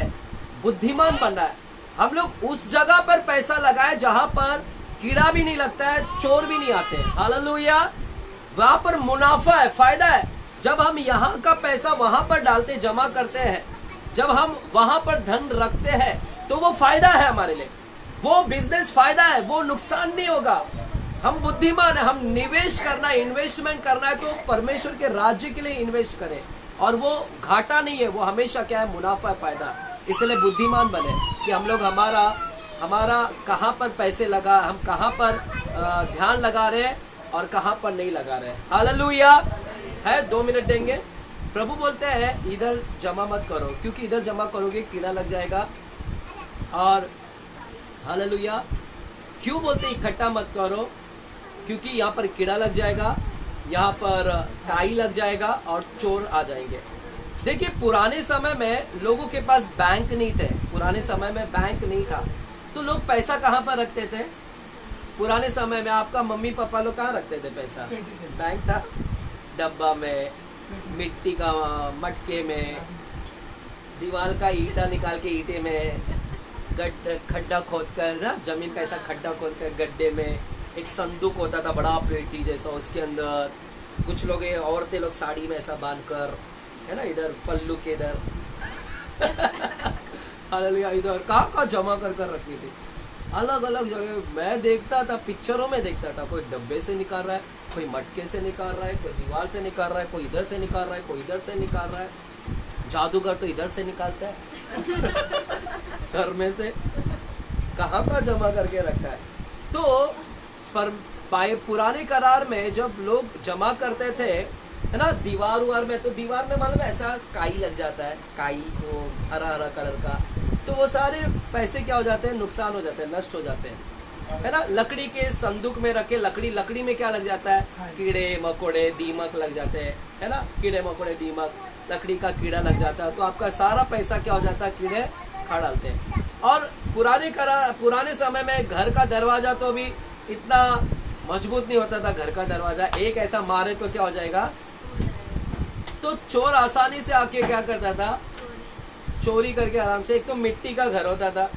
बुद्धिमान बनना है। हम लोग उस जगह पर पैसा लगाए जहां पर कीड़ा भी नहीं लगता है, चोर भी नहीं आते। हालेलुया। वहां पर मुनाफा है, फायदा है। जब हम यहाँ का पैसा वहां पर डालते, जमा करते हैं, जब हम वहां पर धन रखते हैं, तो वो फायदा है हमारे लिए, वो बिजनेस फायदा है, वो नुकसान नहीं होगा। हम बुद्धिमान है, हम निवेश करना है, इन्वेस्टमेंट करना है तो परमेश्वर के राज्य के लिए इन्वेस्ट करें, और वो घाटा नहीं है, वो हमेशा क्या है? मुनाफा है, फायदा। इसलिए बुद्धिमान बने कि हम लोग हमारा कहाँ पर पैसे लगा, हम कहाँ पर ध्यान लगा रहे हैं और कहाँ पर नहीं लगा रहे हैं। हालेलुया है। 2 मिनट देंगे। प्रभु बोलते हैं इधर जमा मत करो, क्योंकि इधर जमा करोगे कीड़ा लग जाएगा। और हालेलुया। क्यों बोलते इकट्ठा मत करो? क्योंकि यहाँ पर कीड़ा लग जाएगा, यहाँ पर काई लग जाएगा और चोर आ जाएंगे। देखिए पुराने समय में लोगों के पास बैंक नहीं थे, पुराने समय में बैंक नहीं था, तो लोग पैसा कहाँ पर रखते थे? पुराने समय में आपका मम्मी पापा लोग कहाँ रखते थे पैसा? बैंक था, डब्बा में, मिट्टी का मटके में, दीवार का ईटा निकाल के ईटे में, खड्डा खोद कर ना, जमीन का ऐसा खड्डा खोद कर गड्ढे में एक संदूक होता था बड़ा पेटी जैसा, उसके अंदर कुछ लोग औरतें लोग साड़ी में ऐसा बांध कर, है ना, इधर पल्लू के इधर हालेलुया, इधर कहाँ जमा कर कर रखी थी, अलग अलग जगह। मैं देखता था, पिक्चरों में देखता था, कोई डब्बे से निकाल रहा है, कोई मटके से निकाल रहा है, कोई दीवार से निकाल रहा है, कोई इधर से निकाल रहा है, कोई इधर से निकाल रहा है। जादूगर तो इधर से निकालता है सर में से, कहाँ का जमा करके रखा है। तो पर पुराने करार में जब लोग जमा करते थे, है ना, दीवार उवार में, तो दीवार में मालूम है ऐसा काई लग जाता है, काई वो हरा हरा कलर का, तो वो सारे पैसे क्या हो जाते हैं, नुकसान हो जाते हैं, नष्ट हो जाते हैं, है ना। लकड़ी के संदूक में रखे, लकड़ी में क्या लग जाता है, कीड़े मकोड़े दीमक लग जाते हैं, है ना, कीड़े मकोड़े दीमक, लकड़ी का कीड़ा लग जाता है, तो आपका सारा पैसा क्या हो जाता है, कीड़े खा डालते हैं। और पुराने समय में घर का दरवाजा तो भी इतना मजबूत नहीं होता था, घर का दरवाजा एक ऐसा मारे तो क्या हो जाएगा, तो चोर आसानी से आके क्या करता था, चोरी करके आराम से, एक तो मिट्टी का घर होता था,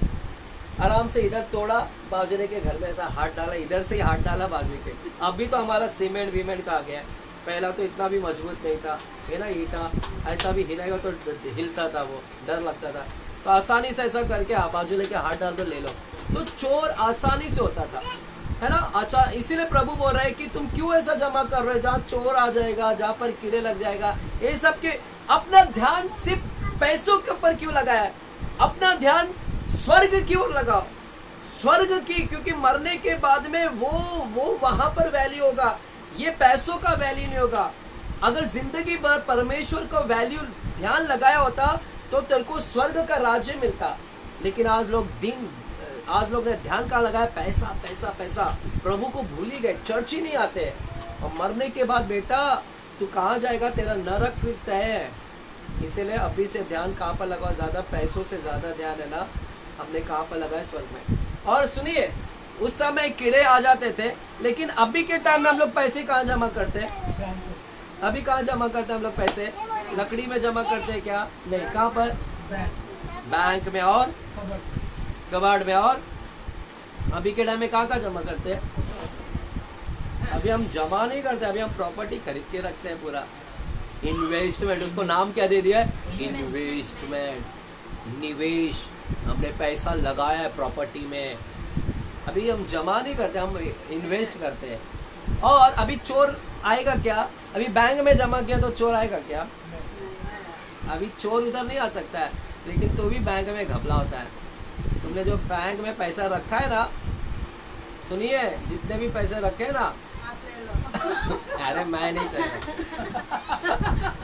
आराम से इधर तोड़ा, बाजरे के घर में ऐसा हाथ डाला, इधर से ही हाथ डाला बाजरे के। अभी तो हमारा सीमेंट वीमेंट का आ गया, पहला तो इतना भी मजबूत नहीं था, है ना, ईटा ऐसा भी हिलेगा तो हिलता था, वो डर लगता था, तो आसानी से ऐसा करके बाजू लेके हाथ डाल कर ले लो, तो चोर आसानी से होता था, है ना। अच्छा, इसीलिए प्रभु बोल रहे हैं कि तुम क्यों ऐसा जमा कर रहे हो जहाँ चोर आ जाएगा, जहाँ पर कीड़े लग जाएगा, ये सब के। अपना ध्यान सिर्फ पैसों के ऊपर क्यों लगाया, अपना ध्यान स्वर्ग की ओर लगाओ, स्वर्ग की, क्योंकि मरने के बाद में वो वहां पर वैल्यू होगा, ये पैसों का वैल्यू नहीं होगा। अगर जिंदगी भर परमेश्वर का वैल्यू ध्यान लगाया होता तो तेरे को स्वर्ग का राज्य मिलता, लेकिन आज लोग ने ध्यान कहाँ लगाया, पैसा पैसा पैसा, प्रभु को भूल ही गए, चर्च ही नहीं आते। और मरने के बाद बेटा तू कहाँ जाएगा, तेरा नरक फिर तय है। इसीलिए अभी से ध्यान कहाँ पर लगाओ, ज्यादा पैसों से ज्यादा ध्यान है ना, हमने कहाँ पर लगाया, स्वर्ग में। और सुनिए, उस समय कीड़े आ जाते थे, लेकिन अभी के टाइम में हम लोग पैसे कहाँ जमा करते हैं, अभी कहाँ जमा करते हैं हम लोग पैसे, लकड़ी में जमा करते हैं क्या, नहीं, कहाँ पर, बैंक में और कबाड़ में। और अभी के टाइम में कहाँ जमा करते हैं, अभी हम जमा नहीं करते, अभी हम प्रॉपर्टी खरीद के रखते हैं, पूरा इन्वेस्टमेंट, उसको नाम क्या दे दिया है, इन्वेस्टमेंट, निवेश, हमने पैसा लगाया है प्रॉपर्टी में। अभी हम जमा नहीं करते, हम इन्वेस्ट करते हैं। और अभी चोर आएगा क्या, अभी बैंक में जमा किया तो चोर आएगा क्या, अभी चोर उधर नहीं आ सकता है, लेकिन तो भी बैंक में घपला होता है। तुमने जो बैंक में पैसा रखा है ना, सुनिए, जितने भी पैसे रखे हैं ना अरे मैं नहीं चाहिए,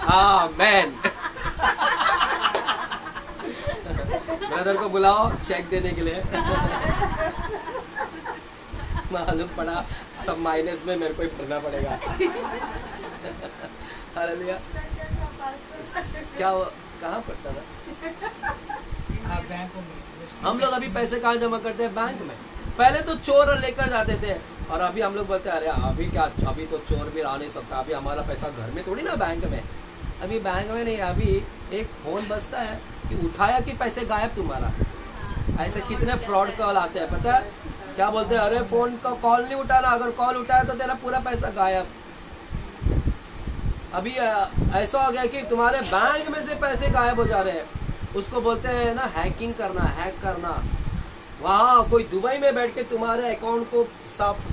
हाँ मैन ब्रदर को बुलाओ चेक देने के लिए मालूम पड़ा सब माइनस में मेरे को ही भरना पड़ेगा हालेलुया। क्या कहाँ पड़ता था, हम लोग अभी पैसे कहाँ जमा करते हैं, बैंक में। पहले तो चोर लेकर जाते थे, और अभी हम लोग बोलते हैं अरे अभी क्या, अभी तो चोर भी आ नहीं सकता, अभी हमारा पैसा घर में थोड़ी ना, बैंक में। अभी बैंक में नहीं, अभी एक फोन बजता है कि उठाया कि पैसे गायब तुम्हारा। ऐसे कितने फ्रॉड कॉल आते हैं, पता है क्या बोलते हैं, अरे फोन का कॉल नहीं उठाना, अगर कॉल उठाया तो तेरा पूरा पैसा गायब। अभी ऐसा हो गया कि तुम्हारे बैंक में से पैसे गायब हो जा रहे हैं, उसको बोलते हैं ना हैकिंग करना, हैक करना। वहाँ कोई दुबई में बैठ के तुम्हारे अकाउंट को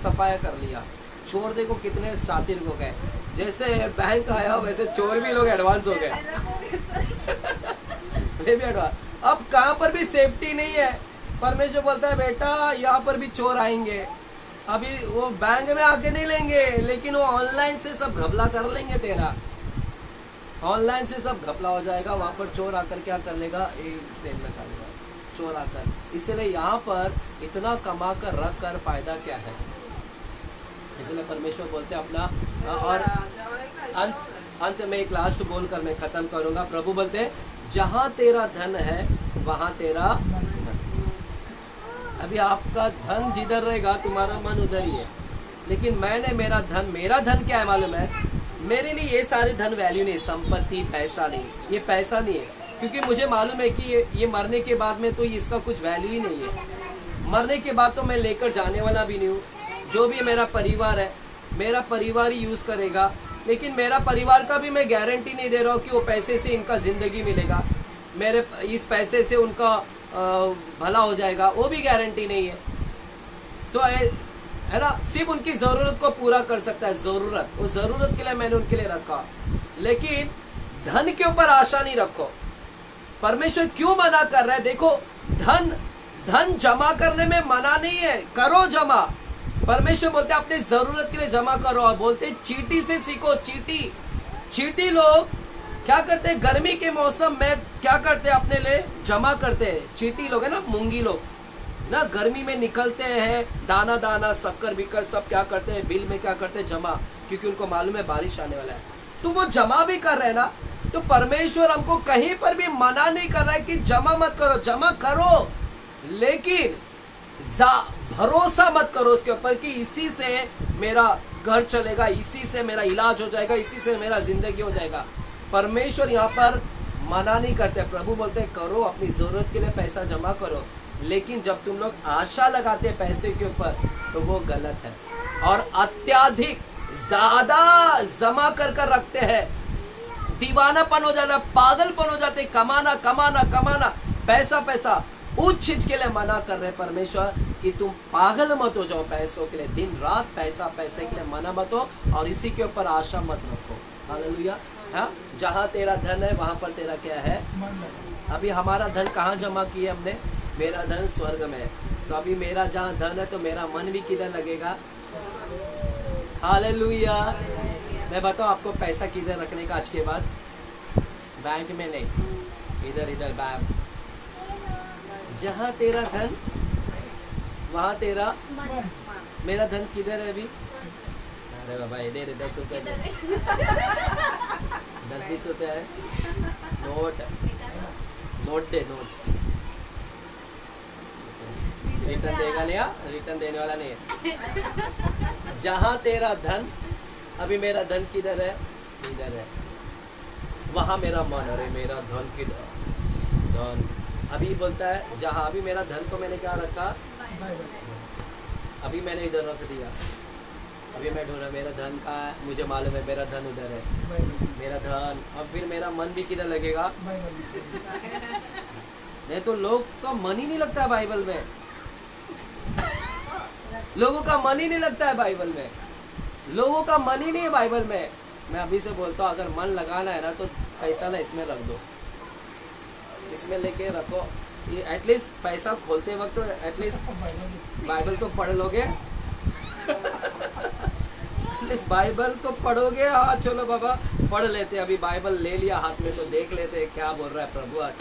सफाया कर लिया। चोर देखो कितने शातिर हो गए, जैसे बैंक आया वैसे चोर भी लोग एडवांस हो गए वे भी एडवांस। अब कहाँ पर भी सेफ्टी नहीं है, परमेश्वर बोलता है बेटा यहाँ पर भी चोर आएंगे। अभी वो बैंक में आके नहीं लेंगे, लेकिन वो ऑनलाइन से सब घपला कर लेंगे, तेरा ऑनलाइन से सब घपला हो जाएगा। वहाँ पर चोर आकर क्या कर लेगा, एक सेल लगा लेगा चोर आकर। इसलिए यहाँ पर इतना कमा कर रख कर फायदा क्या है, इसलिए परमेश्वर बोलते हैं अपना। और अंत में एक लास्ट बोलकर मैं खत्म करूंगा। प्रभु बोलते हैं जहां तेरा धन है वहां तेरा मन। अभी आपका धन जिधर रहेगा तुम्हारा मन उधर ही है। लेकिन मैंने मेरा धन क्या है मालूम है? मेरे लिए ये सारे धन वैल्यू नहीं, संपत्ति पैसा नहीं, ये पैसा नहीं है, क्योंकि मुझे मालूम है कि ये मरने के बाद में तो इसका कुछ वैल्यू ही नहीं है। मरने के बाद तो मैं लेकर जाने वाला भी नहीं हूँ। जो भी मेरा परिवार है, मेरा परिवार ही यूज़ करेगा। लेकिन मेरा परिवार का भी मैं गारंटी नहीं दे रहा हूँ कि वो पैसे से इनका ज़िंदगी मिलेगा, मेरे इस पैसे से उनका भला हो जाएगा, वो भी गारंटी नहीं है। तो है ना, सिर्फ उनकी ज़रूरत को पूरा कर सकता है, ज़रूरत, वो ज़रूरत के लिए मैंने उनके लिए रखा। लेकिन धन के ऊपर आशा नहीं रखो। परमेश्वर क्यों मना कर रहा है? देखो, धन जमा करने में मना नहीं है, करो जमा। परमेश्वर बोलते हैं अपने जरूरत के लिए जमा करो। और बोलते हैं चीटी से सीखो। चीटी लोग क्या करते हैं? गर्मी के मौसम में क्या करते हैं? अपने लिए जमा करते हैं। चीटी लोग है ना, मूंगी लोग ना, गर्मी में निकलते हैं, दाना शक्कर बिक्कर सब क्या करते हैं, बिल में क्या करते हैं, जमा, क्योंकि उनको मालूम है बारिश आने वाला है। तो वो जमा भी कर रहे हैं ना। तो परमेश्वर हमको कहीं पर भी मना नहीं कर रहा है कि जमा मत करो, जमा करो, लेकिन भरोसा मत करो उसके ऊपर कि इसी से मेरा घर चलेगा, इसी से मेरा इलाज हो जाएगा, इसी से मेरा जिंदगी हो जाएगा। परमेश्वर यहाँ पर मना नहीं करते। प्रभु बोलते हैं करो, अपनी जरूरत के लिए पैसा जमा करो। लेकिन जब तुम लोग आशा लगाते हैं पैसे के ऊपर तो वो गलत है। और अत्याधिक ज्यादा जमा कर रखते हैं, दीवानापन हो जाता है, पागलपन हो जाते, कमाना, पैसा उस चीज के लिए मना कर रहे परमेश्वर कि तुम पागल मत हो जाओ पैसों के लिए, दिन रात पैसे के लिए मना मत हो, और इसी के ऊपर आशा मत रखो। हालेलुया। हाँ, जहाँ तेरा धन है वहां पर तेरा क्या है? अभी हमारा धन कहाँ जमा किया हमने? मेरा धन स्वर्ग में है। तो अभी मेरा जहाँ धन है तो मेरा मन भी किधर लगेगा? हालेलुया। मैं बताऊँ आपको पैसा किधर रखने का आज के बाद? बैंक में नहीं, इधर बैंक। जहाँ तेरा धन वहाँ तेरा। मेरा धन किधर है अभी? अरे बाबा दे 10 रुपये, 10-20 रुपये है, नोट दे, नोट। रिटर्न देगा नहीं, रिटर्न देने वाला नहीं है। जहाँ तेरा धन, अभी मेरा धन किधर है? इधर है, वहाँ मेरा मन। अरे मेरा धन किधर? धन अभी बोलता है जहाँ, अभी मेरा धन को मैंने क्या रखा? अभी मैंने इधर रख दिया। अभी मैं ढूंढ रहा मेरा धन का है, मुझे मालूम है मेरा धन उधर है, मेरा धन। अब फिर मेरा मन भी किधर लगेगा? नहीं तो लोग का मन ही नहीं लगता है बाइबल में। लोगों का मन ही नहीं लगता है बाइबल में, लोगों का मन ही नहीं है बाइबल में। मैं अभी से बोलता हूँ, अगर मन लगाना है ना तो पैसा ना इसमें रख दो, इसमें लेके रखो। ये एटलीस्ट पैसा खोलते वक्त तो एटलीस्ट बाइबल तो पढ़ लोगे, एटलीस्ट बाइबल तो पढ़ोगे। हाँ चलो बाबा पढ़ लेते, अभी बाइबल ले लिया हाथ में तो देख लेते क्या बोल रहा है प्रभु आज।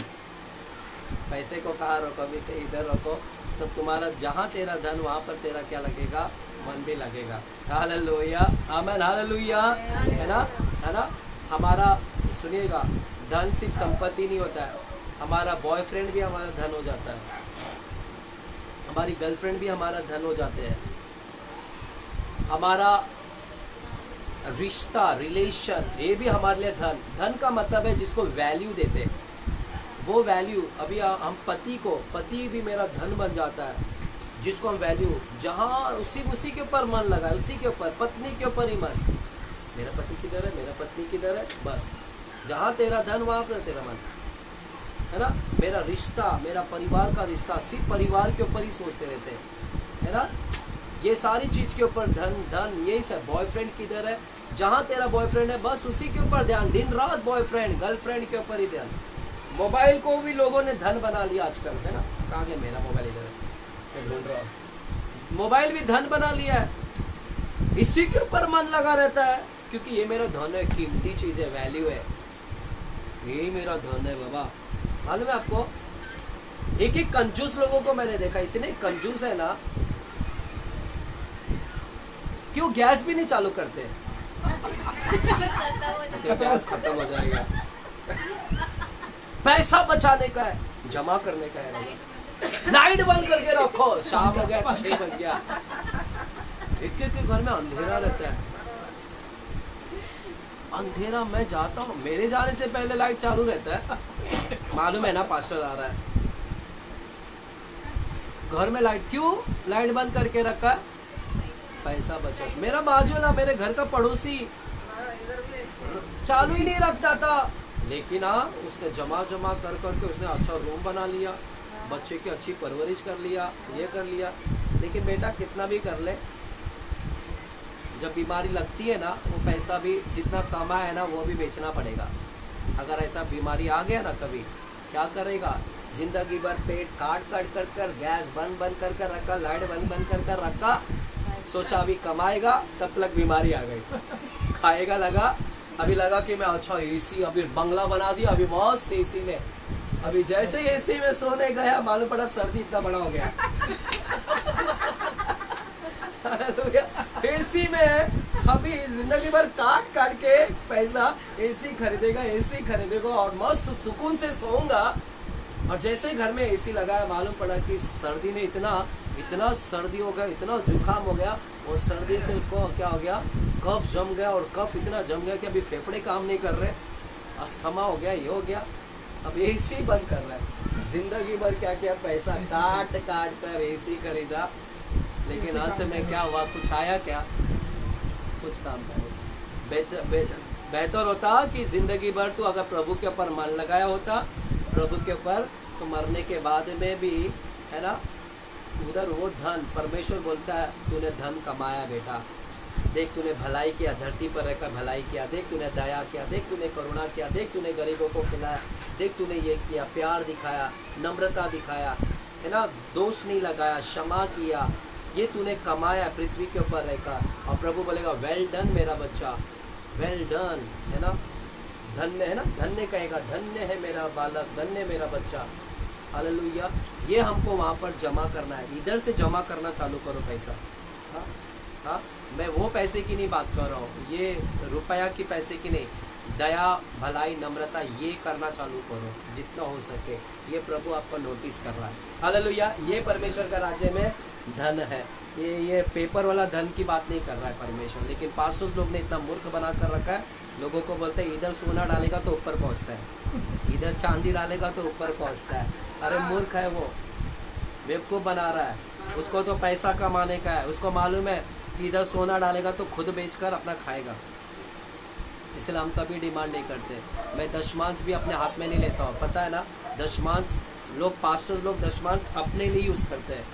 पैसे को कहाँ रखो? अभी से इधर रखो, तो तुम्हारा जहाँ तेरा धन वहाँ पर तेरा क्या लगेगा? मन भी लगेगा। हालेलुया, आमीन, हालेलुया, है ना। हमारा सुनिएगा, धन सिर्फ संपत्ति नहीं होता है, हमारा बॉयफ्रेंड भी हमारा धन हो जाता है, हमारी गर्लफ्रेंड भी हमारा धन हो जाते हैं, हमारा रिश्ता, रिलेशन, ये भी हमारे लिए धन का मतलब है जिसको वैल्यू देते, वो वैल्यू। अभी हम पति भी मेरा धन बन जाता है, जिसको हम वैल्यू, जहाँ उसी के ऊपर मन लगा है, उसी के ऊपर, पत्नी के ऊपर ही मन। मेरा पति किधर है, मेरा पत्नी किधर है, बस जहाँ तेरा धन वहाँ पर तेरा मन, है ना। मेरा रिश्ता, मेरा परिवार का रिश्ता, सिर्फ परिवार के ऊपर ही सोचते रहते हैं, है ना। ये सारी चीज के ऊपर धन यही सब। बॉयफ्रेंड किधर है, जहाँ तेरा बॉयफ्रेंड है बस उसी के ऊपर ध्यान, दिन रात बॉयफ्रेंड गर्लफ्रेंड के ऊपर ही ध्यान। मोबाइल को भी लोगों ने धन बना लिया आजकल, है ना। कहाँ गया मेरा मोबाइल? इधर है, मैं ढूंढ रहा हूँ। मोबाइल भी धन बना लिया है, इसी के ऊपर मन लगा रहता है, क्योंकि ये मेरा धन है, कीमती चीज है, वैल्यू है, यही मेरा धन है बाबा। मालूम है आपको, एक कंजूस लोगों को मैंने देखा, इतने कंजूस है ना, क्यों गैस भी नहीं चालू करते, खत्म हो तो गैस खत्म हो जाएगा। पैसा बचाने का है, जमा करने का है। लाइट बंद करके रखो, शाम हो गया 6 बज गया। एक एक के घर में अंधेरा रहता है, अंधेरा। मैं जाता हूँ, मेरे जाने से पहले लाइट चालू रहता है। मालूम है ना पास्टर आ रहा है, घर में लाइट क्यों लाइट बंद करके रखा है? पैसा बचा। मेरा बाजू ना, मेरे घर का पड़ोसी चालू ही नहीं रखता था, लेकिन हाँ उसने जमा कर करके उसने अच्छा रूम बना लिया, बच्चे की अच्छी परवरिश कर लिया, ये कर लिया। लेकिन बेटा कितना भी कर ले, जब बीमारी लगती है ना, वो पैसा भी जितना कमा है ना वो भी बेचना पड़ेगा। अगर ऐसा बीमारी आ गया ना कभी, क्या करेगा? जिंदगी भर पेट काट कर गैस बंद कर रखा, लाइट बंद कर रखा, सोचा अभी कमाएगा, तब तक बीमारी आ गई। खाएगा लगा, अभी लगा कि मैं अच्छा एसी, अभी बंगला बना दिया, अभी मस्त एसी में। अभी जैसे एसी में सोने गया, मालूम पड़ा सर्दी इतना बड़ा हो गया। एसी में अभी जिंदगी भर काट के पैसा एसी खरीदेगा और मस्त सुकून से सोऊंगा। और जैसे घर में एसी लगाया, मालूम पड़ा कि सर्दी ने इतना सर्दी हो गया, इतना जुकाम हो गया, और सर्दी से उसको क्या हो गया, कफ जम गया, और कफ इतना जम गया कि अभी फेफड़े काम नहीं कर रहे, अस्थमा हो गया, ये हो गया। अब एसी बंद कर रहा है। जिंदगी भर क्या क्या पैसा काट कर एसी खरीदा, लेकिन अंत में क्या हुआ? कुछ आया क्या? कुछ काम करे। बेहतर होता कि जिंदगी भर तू अगर प्रभु के ऊपर मन लगाया होता, प्रभु के ऊपर, तो मरने के बाद में भी, है ना, उधर वो धन, परमेश्वर बोलता है तूने धन कमाया बेटा, देख तूने भलाई किया, धरती पर रहकर भलाई किया, देख तूने दया किया, देख तूने करुणा किया, देख तूने गरीबों को खिलाया, देख तूने ये किया, प्यार दिखाया, नम्रता दिखाया, है ना, दोष नहीं लगाया, क्षमा किया, ये तूने कमाया पृथ्वी के ऊपर रहकर। और प्रभु बोलेगा वेल डन मेरा बच्चा, वेल डन, है ना, धन्य, है ना, धन्य कहेगा, धन्य है मेरा बालक, धन्य मेरा बच्चा। हालेलुया। ये हमको वहाँ पर जमा करना है, इधर से जमा करना चालू करो पैसा। हाँ हाँ, मैं वो पैसे की नहीं बात कर रहा हूँ, ये रुपया की पैसे की नहीं, दया, भलाई, नम्रता, ये करना चालू करो जितना हो सके। ये प्रभु आपको नोटिस कर रहा है। हालेलुया। ये परमेश्वर का राज्य में धन है। ये पेपर वाला धन की बात नहीं कर रहा है परमेश्वर, लेकिन पास्टर्स लोग ने इतना मूर्ख बना कर रखा है, लोगों को बोलते हैं इधर सोना डालेगा तो ऊपर पहुंचता है, इधर चांदी डालेगा तो ऊपर पहुंचता है। अरे मूर्ख है वो, बेवकूफ़ बना रहा है। उसको तो पैसा कमाने का है, उसको मालूम है कि इधर सोना डालेगा तो खुद बेचकर अपना खाएगा, इसलिए हम कभी डिमांड नहीं करते। मैं दशमांश भी अपने हाथ में नहीं लेता हूँ, पता है ना, दशमांश लोग, पास्टर्स लोग दशमांश अपने लिए यूज़ करते हैं,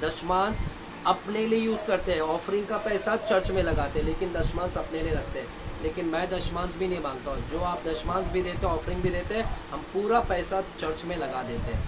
दशमांश अपने लिए यूज़ करते हैं। ऑफरिंग का पैसा चर्च में लगाते हैं, लेकिन दशमांश अपने लिए रखते हैं। लेकिन मैं दशमांश भी नहीं मांगता हूँ, जो आप दशमांश भी देते हो, ऑफरिंग भी देते हैं, हम पूरा पैसा चर्च में लगा देते हैं,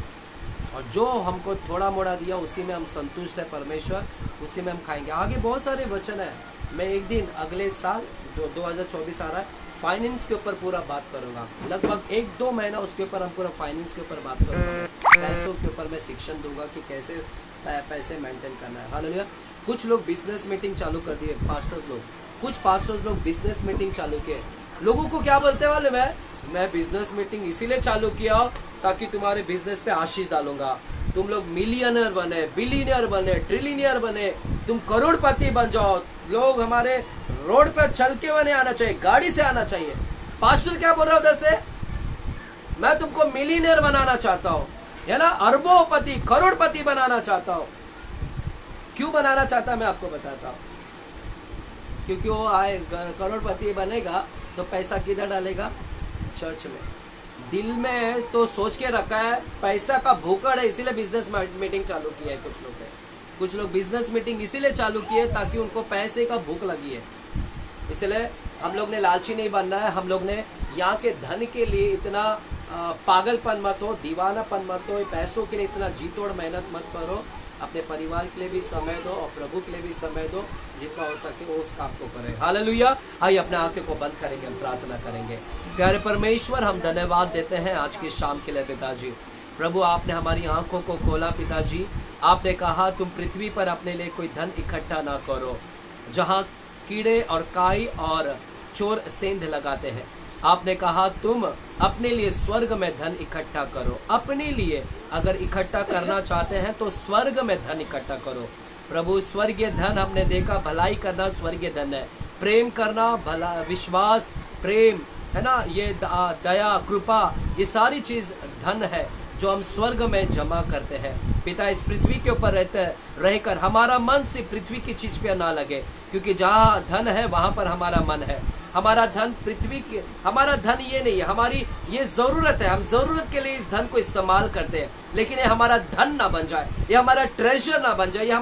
और जो हमको थोड़ा मोड़ा दिया उसी में हम संतुष्ट है परमेश्वर, उसी में हम खाएंगे। आगे बहुत सारे वचन है, मैं एक दिन अगले साल 2024 आ रहा है, फाइनेंस के ऊपर पूरा बात करूंगा, लगभग 1-2 महीना उसके ऊपर हम पूरा फाइनेंस के ऊपर बात करूंगा, पैसों के ऊपर मैं शिक्षण दूंगा कि कैसे पैसे मेंटेन करना है। हालेलुया। कुछ लोग बिजनेस मीटिंग चालू कर दिए, पास्टर्स लोग, कुछ पास्टर्स लोग बिजनेस मीटिंग चालू किए। लोगों को क्या बोलते वाले, मैं बिजनेस मीटिंग इसीलिए चालू किया ताकि तुम्हारे बिजनेस पे आशीष डालूंगा, तुम लोग मिलियनर बने, बिलियनर बने, ट्रिलियनर बने, तुम करोड़पति बन जाओ, लोग हमारे रोड पर चल के बने आना चाहिए, गाड़ी से आना चाहिए। पास्टर क्या बोल रहा है उधर से, मैं तुमको मिलियनर बनाना चाहता हूँ, है ना, अरबोपति, करोड़पति बनाना चाहता हूँ। क्यों बनाना चाहता है मैं आपको बताता हूँ, क्योंकि वो आए करोड़पति बनेगा तो पैसा किधर डालेगा? चर्च में। दिल में तो सोच के रखा है, पैसा का भूखड़ है, इसीलिए बिजनेस मीटिंग चालू की है कुछ लोग बिजनेस मीटिंग इसीलिए चालू किए ताकि उनको पैसे का भूख लगी है। इसलिए हम लोग ने लालची नहीं बनना है, हम लोग ने यहाँ के धन के लिए इतना पागलपन मत हो, दीवानापन मत हो, पैसों के लिए इतना जी तोड़ मेहनत मत करो। अपने परिवार के लिए भी समय दो और प्रभु के लिए भी समय दो, जितना हो सके वो उस काम को करें। हालेलुया। आइए अपने आंखें को बंद करेंगे, हम प्रार्थना करेंगे। प्यारे परमेश्वर, हम धन्यवाद देते हैं आज की शाम के लिए पिताजी। प्रभु आपने हमारी आंखों को खोला पिताजी, आपने कहा तुम पृथ्वी पर अपने लिए कोई धन इकट्ठा ना करो, जहाँ कीड़े और काई और चोर सेंध लगाते हैं। आपने कहा तुम अपने लिए स्वर्ग में धन इकट्ठा करो। अपने लिए अगर इकट्ठा करना चाहते हैं तो स्वर्ग में धन इकट्ठा करो। प्रभु, स्वर्गीय धन हमने देखा, भलाई करना स्वर्गीय धन है, प्रेम करना, भला, विश्वास, प्रेम है ना, ये दया, कृपा, ये सारी चीज धन है जो हम स्वर्ग में जमा करते हैं। पिता, इस पृथ्वी के ऊपर रहकर हमारा मन सिर्फ पृथ्वी की चीज पे ना लगे, क्योंकि जहाँ धन है वहां पर हमारा मन है। हमारा धन पृथ्वी के, हमारा धन ये नहीं है, हमारी ये जरूरत है, हम जरूरत के लिए इस धन को इस्तेमाल करते हैं, लेकिन ये हमारा धन ना बन जाए, ये हमारा ट्रेजर ना बन जाए, ये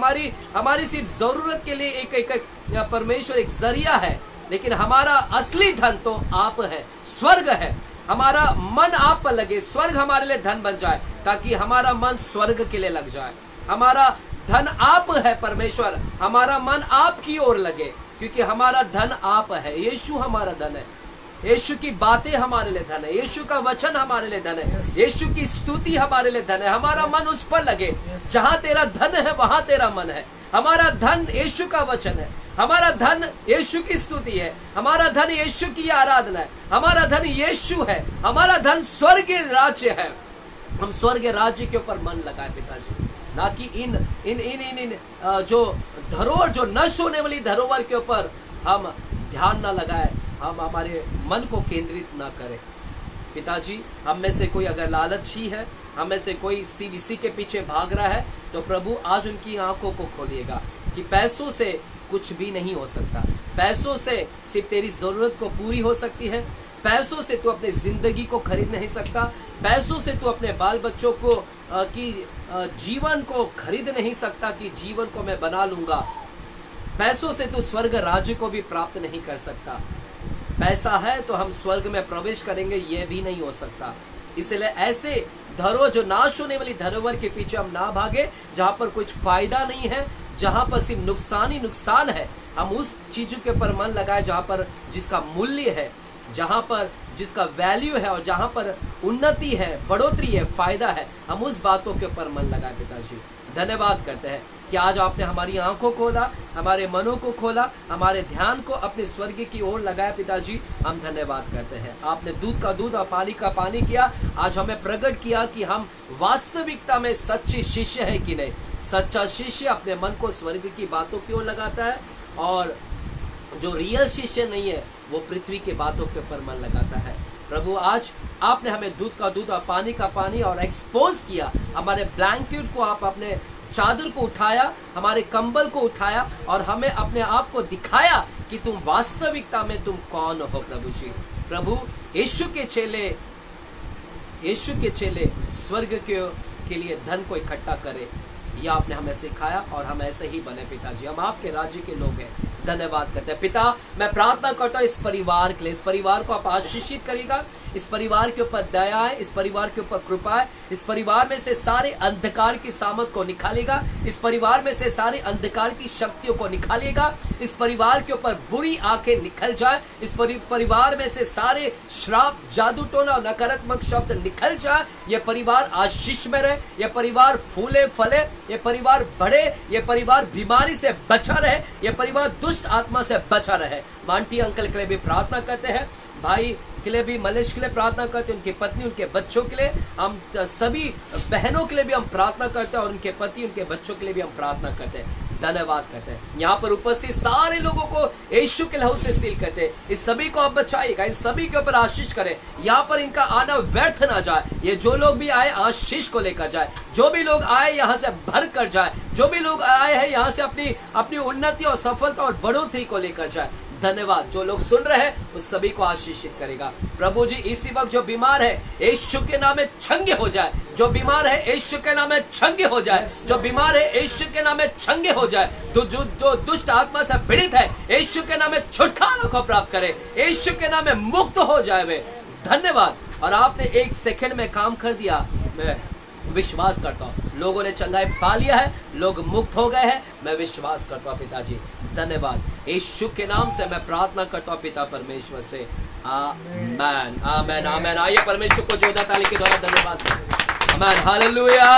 हमारी सिर्फ जरूरत के लिए एक परमेश्वर एक जरिया है, लेकिन हमारा असली धन तो आप है, स्वर्ग है। हमारा मन आप पर लगे, स्वर्ग हमारे लिए धन बन जाए, ताकि हमारा मन स्वर्ग के लिए लग जाए। हमारा धन आप है परमेश्वर, हमारा मन आपकी ओर लगे, क्योंकि हमारा धन आप है। यीशु हमारा धन है, यीशु की बातें हमारे लिए धन है, यीशु का वचन हमारे लिए धन है, यीशु की स्तुति हमारे लिए धन है। हमारा मन उस पर लगे, जहां तेरा धन है वहां तेरा मन है। हमारा धन यीशु का वचन है, हमारा धन यीशु की स्तुति है, हमारा धन यीशु की आराधना है, हमारा धन यीशु है, हमारा धन स्वर्गीय राज्य है। हम स्वर्गीय राज्य के ऊपर मन लगाए पिताजी, ना कि इन इन इन इन इन जो धरोहर, जो नष्ट होने वाली धरोहर के ऊपर हम ध्यान ना लगाए, हम हमारे मन को केंद्रित ना करें। पिताजी, हम में से कोई अगर लालची है, हम में से कोई इसी के पीछे भाग रहा है, तो प्रभु आज उनकी आंखों को खोलिएगा कि पैसों से कुछ भी नहीं हो सकता, पैसों से सिर्फ तेरी जरूरत को पूरी हो सकती है, पैसों से तू अपने जिंदगी को खरीद नहीं सकता, पैसों से तू अपने बाल बच्चों को की जीवन को खरीद नहीं सकता कि जीवन को मैं बना लूंगा। पैसों से तू स्वर्ग राज्य को भी प्राप्त नहीं कर सकता। पैसा है तो हम स्वर्ग में प्रवेश करेंगे, यह भी नहीं हो सकता। इसलिए ऐसे धरोहर, जो नाश होने वाली धरोहर के पीछे हम ना भागे, जहां पर कुछ फायदा नहीं है, जहां पर सिर्फ नुकसान ही नुकसान है। हम उस चीजों के ऊपर मन लगाए जहां पर जिसका मूल्य है, जहां पर जिसका वैल्यू है, और जहां पर उन्नति है, बढ़ोतरी है, फायदा है, हम उस बातों के ऊपर मन लगाए। पिताजी, धन्यवाद करते हैं कि आज आपने हमारी आंखों को खोला, हमारे मनों को खोला, हमारे ध्यान को अपने स्वर्ग की ओर लगाया। पिताजी, हम धन्यवाद करते हैं। आपने दूध का दूध और पानी का पानी किया, आज हमें प्रकट किया कि हम वास्तविकता में सच्चे शिष्य है कि नहीं। सच्चा शिष्य अपने मन को स्वर्ग की बातों की ओर लगाता है, और जो रियल शिष्य नहीं है वो पृथ्वी की बातों के ऊपर मन लगाता है। प्रभु, आज आपने हमें दूध का दूध और पानी का पानी और एक्सपोज किया, हमारे ब्लैंकेट को आप अपने चादर को उठाया, हमारे कंबल को उठाया, और हमें अपने आप को दिखाया कि तुम वास्तविकता में तुम कौन हो। प्रभु जी, प्रभु, यीशु के चेले स्वर्ग के लिए धन को इकट्ठा करें, यह आपने हमें सिखाया, और हम ऐसे ही बने। पिताजी, हम आपके राज्य के लोग हैं, धन्यवाद करते हैं। पिता, मैं प्रार्थना करता हूँ इस परिवार के लिए, इस परिवार को आप आशीषित करिएगा, इस परिवार के ऊपर दया है, इस परिवार के ऊपर कृपा है, इस परिवार में से सारे अंधकार की सामत को निकालेगा, इस परिवार में से सारे अंधकार की शक्तियों को निकालेगा, इस परिवार के ऊपर बुरी आंखें निकल जाए, इस परिवार में से सारे श्राप, जादू टोना और नकारात्मक शब्द निकल जाए। यह परिवार आशीष में रहे, यह परिवार फूले फले, यह परिवार बढ़े, यह परिवार बीमारी से बचा रहे, यह परिवार दुष्ट आत्मा से बचा रहे। मांटी अंकल के लिए भी प्रार्थना करते हैं, भाई के लिए भी, मलेश के लिए प्रार्थना करते हैं, उनकी पत्नी, उनके बच्चों के लिए, हम सभी बहनों के लिए भी हम प्रार्थना करते हैं, और उनके पति, उनके बच्चों के लिए भी हम प्रार्थना करते हैं। धन्यवाद करते हैं। यहाँ पर उपस्थित सारे लोगों को यीशु के लहू से सील करते हैं। इस सभी को आप बचाइएगा, इन सभी के ऊपर आशीष करें। यहाँ पर इनका आना व्यर्थ ना जाए, ये जो लोग भी आए आशीष को लेकर जाए, जो भी लोग आए यहाँ से भर कर जाए, जो भी लोग आए हैं यहाँ से अपनी उन्नति और सफलता और बढ़ोतरी को लेकर जाए। धन्यवाद। जो लोग सुन रहे हैं उस सभी को आशीषित करेगा। प्रभु जी, इसी वक्त जो बीमार है यीशु के नाम में चंगे हो जाए, जो बीमार है यीशु के नाम में चंगे हो जाए, जो बीमार है यीशु के नाम में चंगे हो जाए, जो दुष्ट आत्मा से पीड़ित है यीशु के नाम में छुटकारा को प्राप्त करे, यीशु के नाम में मुक्त हो जाए वे। धन्यवाद। और आपने 1 सेकंड में काम कर दिया, मैं विश्वास करता हूँ लोगों ने चंगाई पा लिया है, लोग मुक्त हो गए हैं, मैं विश्वास करता हूँ पिताजी। धन्यवाद। यीशु के नाम से मैं प्रार्थना करता हूँ पिता परमेश्वर से, आमेन आमेन आमेन। आइए परमेश्वर को जोरदार ताली के द्वारा धन्यवाद। आमेन, हालेलुया।